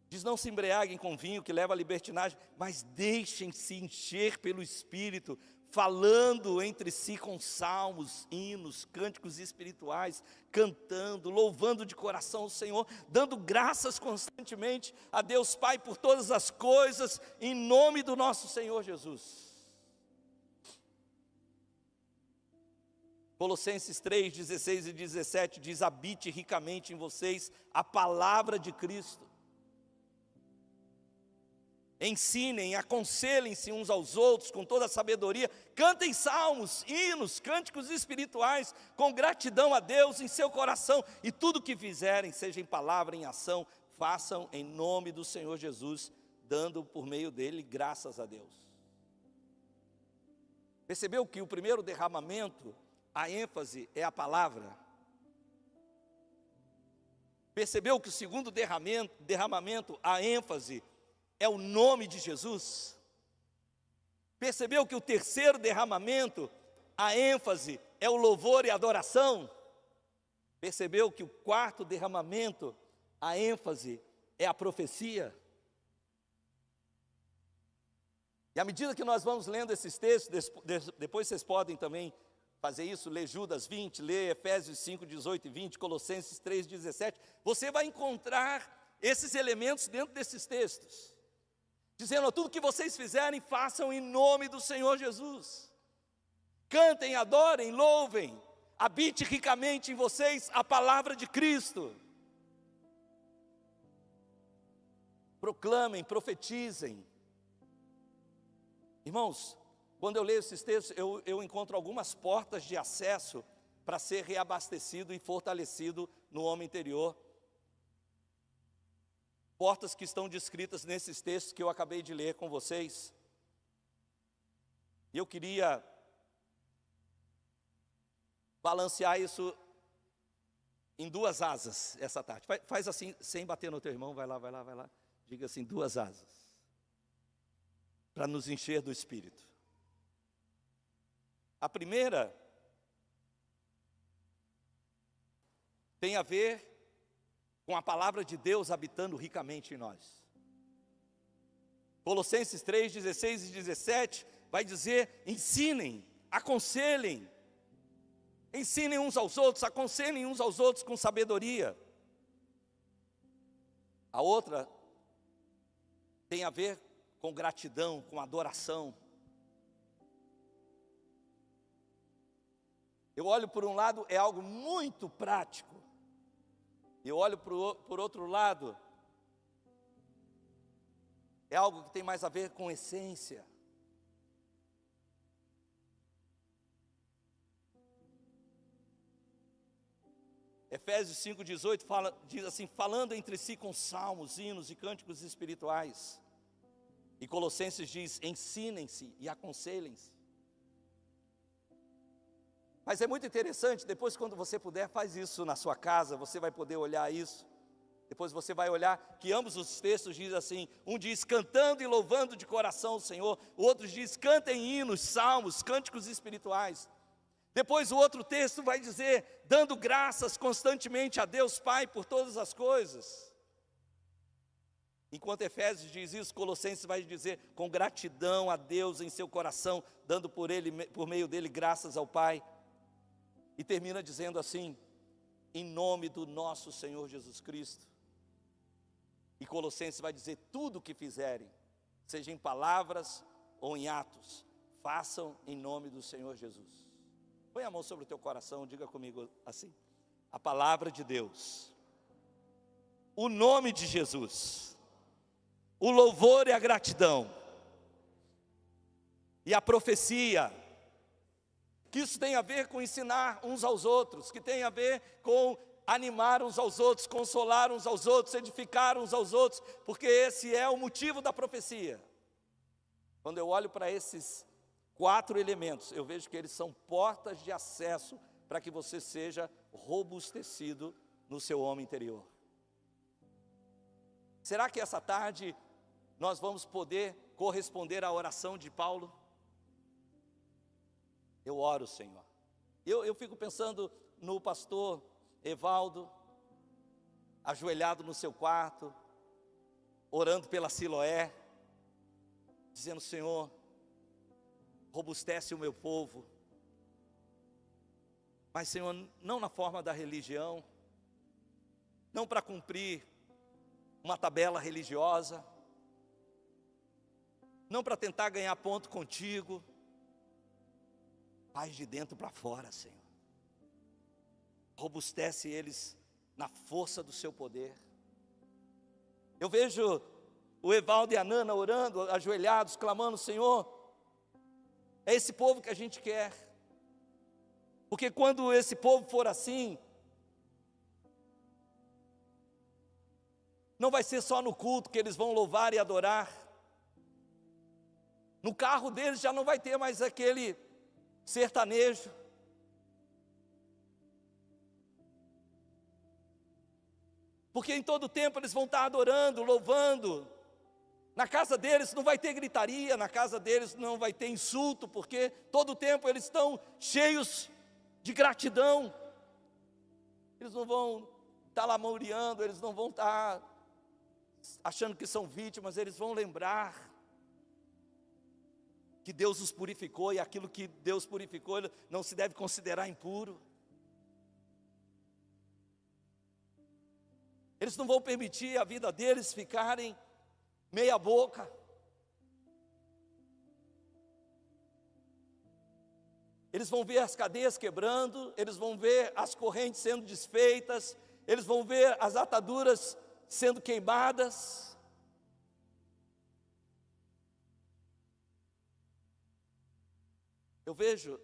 diz: não se embriaguem com vinho que leva à libertinagem, mas deixem-se encher pelo Espírito, falando entre si com salmos, hinos, cânticos espirituais, cantando, louvando de coração o Senhor, dando graças constantemente a Deus Pai por todas as coisas, em nome do nosso Senhor Jesus. Colossenses 3, 16 e 17 diz: habite ricamente em vocês a palavra de Cristo. Ensinem, aconselhem-se uns aos outros com toda a sabedoria, cantem salmos, hinos, cânticos espirituais, com gratidão a Deus em seu coração, e tudo que fizerem, seja em palavra, em ação, façam em nome do Senhor Jesus, dando por meio dele graças a Deus. Percebeu que o primeiro derramamento, a ênfase é a palavra? Percebeu que o segundo derramamento, a ênfase é o nome de Jesus? Percebeu que o terceiro derramamento, a ênfase é o louvor e adoração? Percebeu que o quarto derramamento, a ênfase é a profecia? E à medida que nós vamos lendo esses textos, depois vocês podem também fazer isso, ler Judas 20, ler Efésios 5, 18 e 20, Colossenses 3, 17, você vai encontrar esses elementos dentro desses textos, dizendo: tudo que vocês fizerem, façam em nome do Senhor Jesus. Cantem, adorem, louvem, habite ricamente em vocês a palavra de Cristo. Proclamem, profetizem. Irmãos, quando eu leio esses textos, eu encontro algumas portas de acesso para ser reabastecido e fortalecido no homem interior. Portas que estão descritas nesses textos que eu acabei de ler com vocês. E eu queria balancear isso em duas asas essa tarde. Faz assim, sem bater no teu irmão, vai lá. Diga assim: duas asas, para nos encher do Espírito. A primeira tem a ver com a palavra de Deus habitando ricamente em nós. Colossenses 3, 16 e 17 vai dizer: ensinem, aconselhem, ensinem uns aos outros, aconselhem uns aos outros com sabedoria. A outra tem a ver com gratidão, com adoração. Eu olho por um lado, é algo muito prático. Eu olho por outro lado, é algo que tem mais a ver com essência. Efésios 5,18 diz assim: falando entre si com salmos, hinos e cânticos espirituais. E Colossenses diz: ensinem-se e aconselhem-se. Mas é muito interessante, depois quando você puder, faz isso na sua casa, você vai poder olhar isso. Depois você vai olhar que ambos os textos dizem assim: um diz cantando e louvando de coração o Senhor, o outro diz cantem hinos, salmos, cânticos espirituais. Depois o outro texto vai dizer dando graças constantemente a Deus Pai por todas as coisas. Enquanto Efésios diz isso, Colossenses vai dizer com gratidão a Deus em seu coração, dando por meio dele graças ao Pai. E termina dizendo assim, em nome do nosso Senhor Jesus Cristo. E Colossenses vai dizer, tudo o que fizerem, seja em palavras ou em atos, façam em nome do Senhor Jesus. Põe a mão sobre o teu coração, diga comigo assim, a palavra de Deus, o nome de Jesus, o louvor e a gratidão, e a profecia, que isso tem a ver com ensinar uns aos outros, que tem a ver com animar uns aos outros, consolar uns aos outros, edificar uns aos outros, porque esse é o motivo da profecia. Quando eu olho para esses 4 elementos, eu vejo que eles são portas de acesso para que você seja robustecido no seu homem interior. Será que essa tarde nós vamos poder corresponder à oração de Paulo? Eu oro, Senhor. Eu fico pensando no pastor Evaldo, ajoelhado no seu quarto, orando pela Siloé, dizendo, Senhor, robustece o meu povo. Mas, Senhor, não na forma da religião, não para cumprir uma tabela religiosa, não para tentar ganhar ponto contigo, mas de dentro para fora, Senhor. Robustece eles na força do seu poder. Eu vejo o Evaldo e a Nana orando, ajoelhados, clamando, Senhor, é esse povo que a gente quer. Porque quando esse povo for assim, não vai ser só no culto que eles vão louvar e adorar. No carro deles já não vai ter mais aquele sertanejo. Porque em todo tempo eles vão estar adorando, louvando. Na casa deles não vai ter gritaria, na casa deles não vai ter insulto, porque todo tempo eles estão cheios de gratidão. Eles não vão estar lamuriando, eles não vão estar achando que são vítimas, eles vão lembrar que Deus os purificou, e aquilo que Deus purificou não se deve considerar impuro. Eles não vão permitir a vida deles ficarem meia boca. Eles vão ver as cadeias quebrando, eles vão ver as correntes sendo desfeitas, eles vão ver as ataduras sendo queimadas. Eu vejo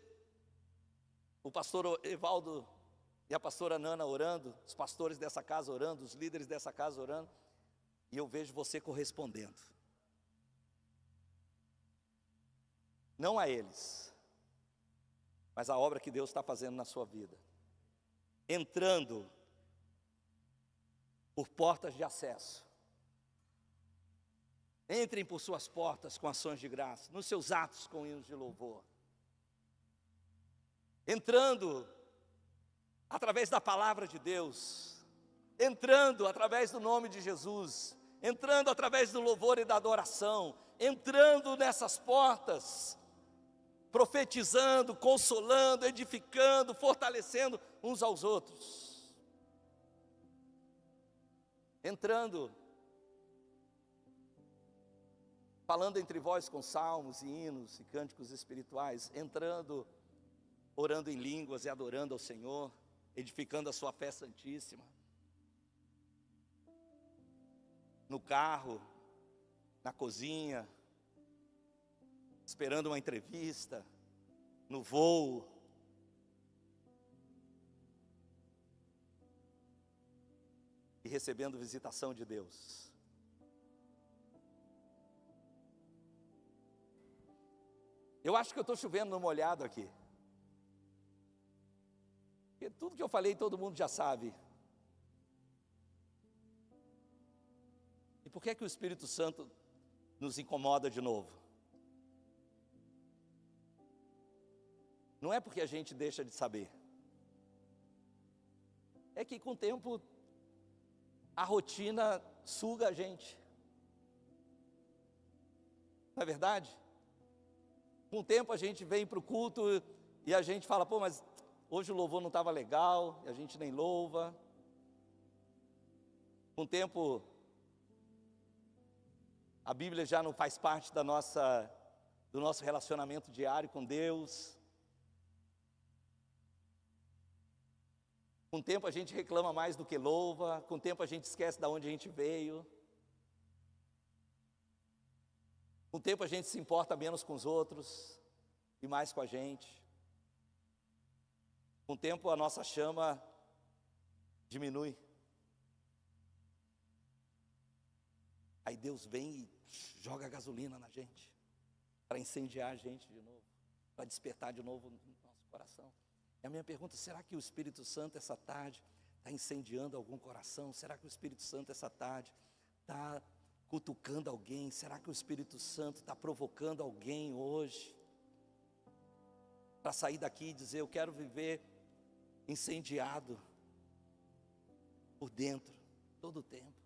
o pastor Evaldo e a pastora Nana orando, os pastores dessa casa orando, os líderes dessa casa orando, e eu vejo você correspondendo. Não a eles, mas a obra que Deus está fazendo na sua vida. Entrando por portas de acesso. Entrem por suas portas com ações de graça, nos seus atos com hinos de louvor. Entrando através da palavra de Deus, entrando através do nome de Jesus, entrando através do louvor e da adoração, entrando nessas portas, profetizando, consolando, edificando, fortalecendo uns aos outros. Entrando, falando entre vós com salmos e hinos e cânticos espirituais, entrando, orando em línguas e adorando ao Senhor, edificando a sua fé santíssima. No carro, na cozinha, esperando uma entrevista, no voo. E recebendo visitação de Deus. Eu acho que eu estou chovendo no molhado aqui. Porque tudo que eu falei todo mundo já sabe. E por que é que o Espírito Santo nos incomoda de novo? Não é porque a gente deixa de saber. É que com o tempo a rotina suga a gente. Não é verdade? Com o tempo a gente vem para o culto e a gente fala, pô, mas hoje o louvor não estava legal, e a gente nem louva. Com o tempo, a Bíblia já não faz parte do nosso relacionamento diário com Deus. Com o tempo a gente reclama mais do que louva, com o tempo a gente esquece de onde a gente veio. Com o tempo a gente se importa menos com os outros e mais com a gente. Com o tempo a nossa chama diminui. Aí Deus vem e joga gasolina na gente, para incendiar a gente de novo, para despertar de novo no nosso coração. E a minha pergunta, será que o Espírito Santo essa tarde está incendiando algum coração? Será que o Espírito Santo essa tarde está cutucando alguém? Será que o Espírito Santo está provocando alguém hoje para sair daqui e dizer, eu quero viver incendiado por dentro, todo o tempo?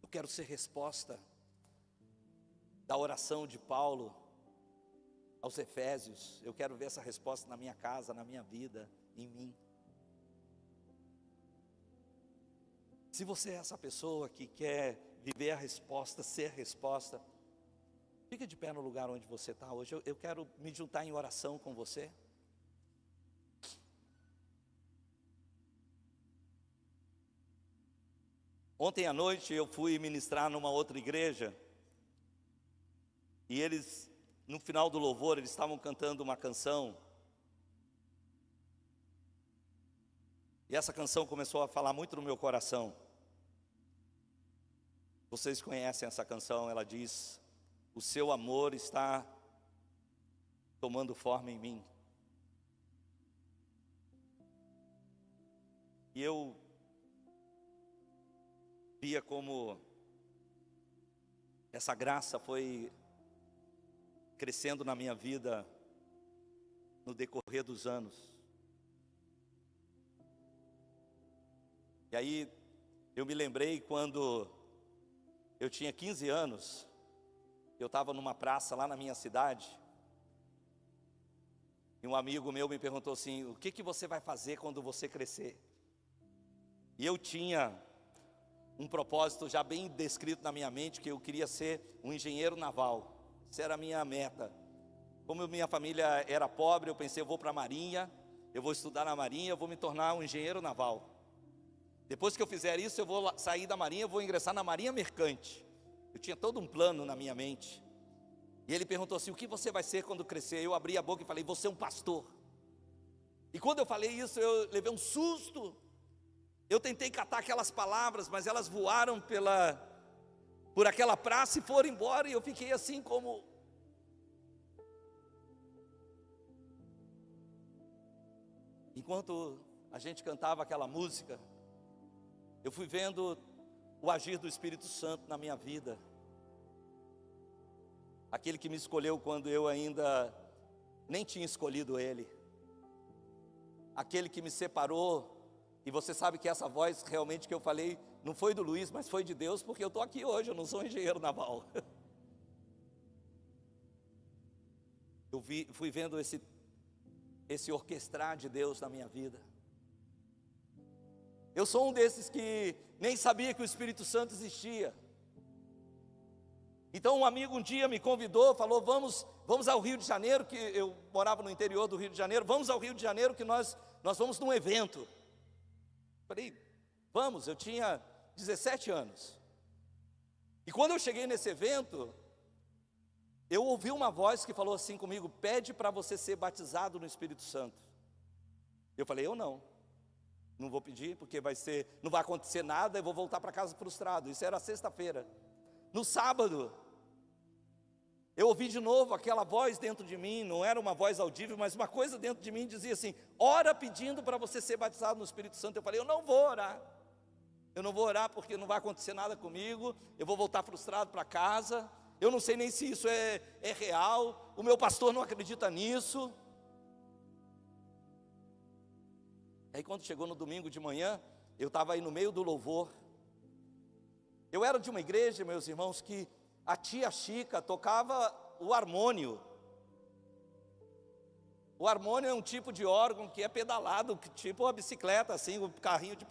Eu quero ser resposta da oração de Paulo aos Efésios. Eu quero ver essa resposta na minha casa, na minha vida, em mim. Se você é essa pessoa que quer viver a resposta, ser resposta, fica de pé no lugar onde você está hoje. Eu quero me juntar em oração com você. Ontem à noite eu fui ministrar numa outra igreja, e eles, no final do louvor, eles estavam cantando uma canção, e essa canção começou a falar muito no meu coração. Vocês conhecem essa canção, ela diz, o seu amor está tomando forma em mim. E eu via como essa graça foi crescendo na minha vida no decorrer dos anos. E aí eu me lembrei quando eu tinha 15 anos, eu estava numa praça lá na minha cidade, e um amigo meu me perguntou assim, o que você vai fazer quando você crescer? E eu tinha um propósito já bem descrito na minha mente, que eu queria ser um engenheiro naval. Essa era a minha meta. Como minha família era pobre, eu pensei, eu vou para a Marinha, eu vou estudar na Marinha, eu vou me tornar um engenheiro naval. Depois que eu fizer isso, eu vou sair da Marinha, eu vou ingressar na Marinha Mercante. Eu tinha todo um plano na minha mente. E ele perguntou assim, o que você vai ser quando crescer? Eu abri a boca e falei, vou ser um pastor. E quando eu falei isso, eu levei um susto. Eu tentei catar aquelas palavras, mas elas voaram por aquela praça e foram embora, e eu fiquei assim como... Enquanto a gente cantava aquela música, eu fui vendo o agir do Espírito Santo na minha vida. Aquele que me escolheu quando eu ainda nem tinha escolhido Ele. Aquele que me separou. E você sabe que essa voz realmente que eu falei não foi do Luiz, mas foi de Deus, porque eu estou aqui hoje, eu não sou um engenheiro naval. Eu fui vendo esse orquestrar de Deus na minha vida. Eu sou um desses que nem sabia que o Espírito Santo existia. Então um amigo um dia me convidou, falou, vamos ao Rio de Janeiro, que eu morava no interior do Rio de Janeiro, vamos ao Rio de Janeiro que nós vamos num evento. Falei, vamos, eu tinha 17 anos. E quando eu cheguei nesse evento, eu ouvi uma voz que falou assim comigo, pede para você ser batizado no Espírito Santo. Eu falei, eu não vou pedir, porque não vai acontecer nada, eu vou voltar para casa frustrado. Isso era sexta-feira. No sábado, eu ouvi de novo aquela voz dentro de mim, não era uma voz audível, mas uma coisa dentro de mim dizia assim, ora pedindo para você ser batizado no Espírito Santo. Eu falei, eu não vou orar porque não vai acontecer nada comigo, eu vou voltar frustrado para casa, eu não sei nem se isso é real, o meu pastor não acredita nisso. Aí quando chegou no domingo de manhã, eu estava aí no meio do louvor, Eu era de uma igreja, meus irmãos, que a tia Chica tocava o harmônio. O harmônio é um tipo de órgão que é pedalado, tipo uma bicicleta, assim, um carrinho de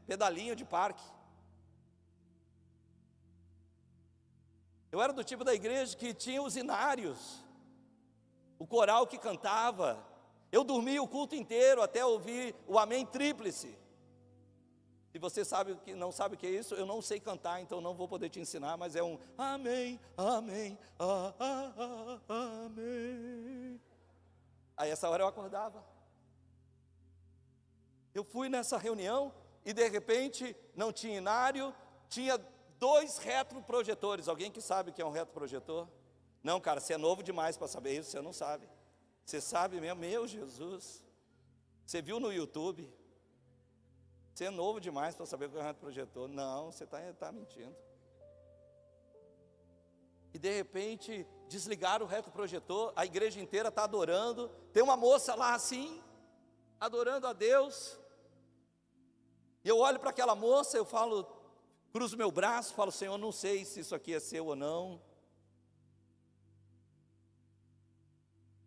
pedalinho de parque. Eu era do tipo da igreja que tinha os hinários, o coral que cantava. Eu dormia o culto inteiro até ouvir o amém tríplice. Se você não sabe o que é isso, eu não sei cantar, então não vou poder te ensinar, mas é um amém, amém, amém. Aí essa hora eu acordava. Eu fui nessa reunião e de repente não tinha inário, tinha 2 retroprojetores. Alguém que sabe o que é um retroprojetor? Não, cara, você é novo demais para saber isso, você não sabe. Você sabe mesmo? Meu Jesus, você viu no YouTube? Você é novo demais para saber o que é um retroprojetor. Não, você está mentindo. E de repente desligaram o retroprojetor, a igreja inteira está adorando, tem uma moça lá assim, adorando a Deus, e eu olho para aquela moça, eu falo, cruzo meu braço, falo, Senhor, não sei se isso aqui é seu ou não,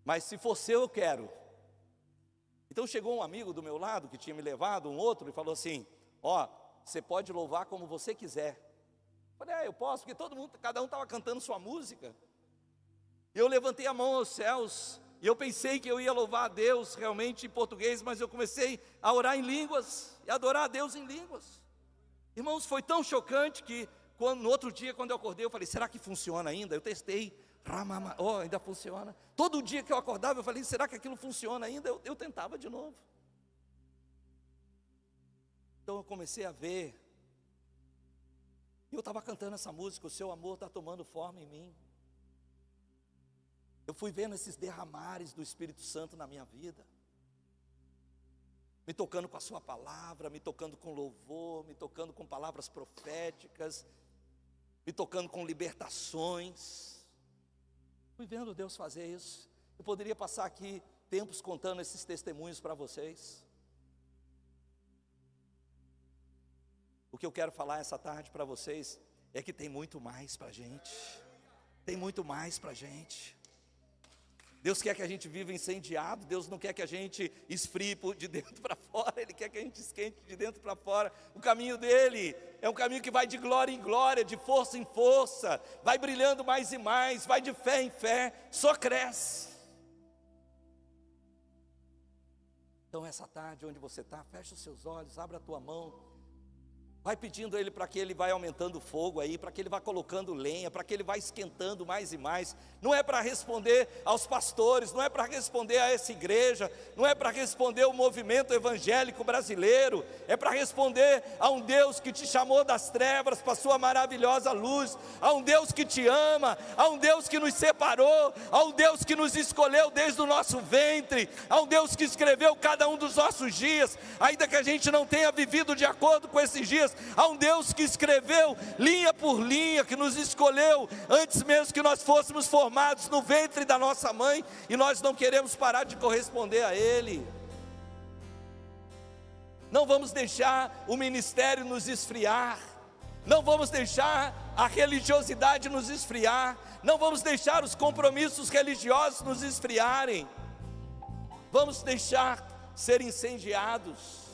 mas se for seu eu quero. Então chegou um amigo do meu lado, que tinha me levado, um outro, e falou assim, ó, você pode louvar como você quiser. Eu falei, eu posso, porque cada um estava cantando sua música. E eu levantei a mão aos céus, e eu pensei que eu ia louvar a Deus realmente em português, mas eu comecei a orar em línguas, e adorar a Deus em línguas. Irmãos, foi tão chocante que no outro dia, quando eu acordei, eu falei, será que funciona ainda? Eu testei, ainda funciona. Todo dia que eu acordava, eu falei, será que aquilo funciona ainda? Eu tentava de novo. Então eu comecei a ver, e eu estava cantando essa música, o seu amor está tomando forma em mim. Eu fui vendo esses derramares do Espírito Santo na minha vida, me tocando com a sua palavra, me tocando com louvor, me tocando com palavras proféticas, me tocando com libertações. Fui vendo Deus fazer isso. Eu poderia passar aqui tempos contando esses testemunhos para vocês. O que eu quero falar essa tarde para vocês é que tem muito mais para a gente. Tem muito mais para a gente. Deus quer que a gente viva incendiado. Deus não quer que a gente esfrie de dentro para fora. Ele quer que a gente esquente de dentro para fora. O caminho dele é um caminho que vai de glória em glória, de força em força, vai brilhando mais e mais, vai de fé em fé, só cresce. Então essa tarde, onde você está, fecha os seus olhos, abre a tua mão, vai pedindo a Ele para que Ele vá aumentando o fogo aí, para que Ele vá colocando lenha, para que Ele vá esquentando mais e mais. Não é para responder aos pastores, não é para responder a essa igreja, não é para responder ao movimento evangélico brasileiro, é para responder a um Deus que te chamou das trevas para a sua maravilhosa luz, a um Deus que te ama, a um Deus que nos separou, a um Deus que nos escolheu desde o nosso ventre, a um Deus que escreveu cada um dos nossos dias, ainda que a gente não tenha vivido de acordo com esses dias. Há um Deus que escreveu linha por linha, que nos escolheu antes mesmo que nós fôssemos formados no ventre da nossa mãe, e nós não queremos parar de corresponder a Ele. Não vamos deixar o ministério nos esfriar, não vamos deixar a religiosidade nos esfriar, não vamos deixar os compromissos religiosos nos esfriarem, vamos deixar ser incendiados.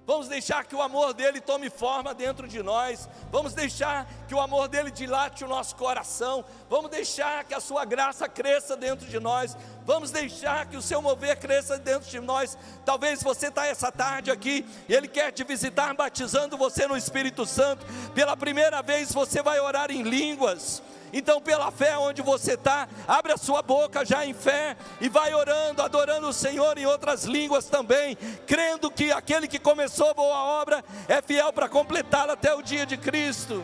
Vamos deixar que o amor dele tome forma dentro de nós. Vamos deixar que o amor dele dilate o nosso coração. Vamos deixar que a sua graça cresça dentro de nós. Vamos deixar que o seu mover cresça dentro de nós. Talvez você está essa tarde aqui e Ele quer te visitar batizando você no Espírito Santo. Pela primeira vez você vai orar em línguas. Então, pela fé onde você está, abre a sua boca já em fé e vai orando, adorando o Senhor em outras línguas também, crendo que aquele que começou a boa obra é fiel para completá-la até o dia de Cristo.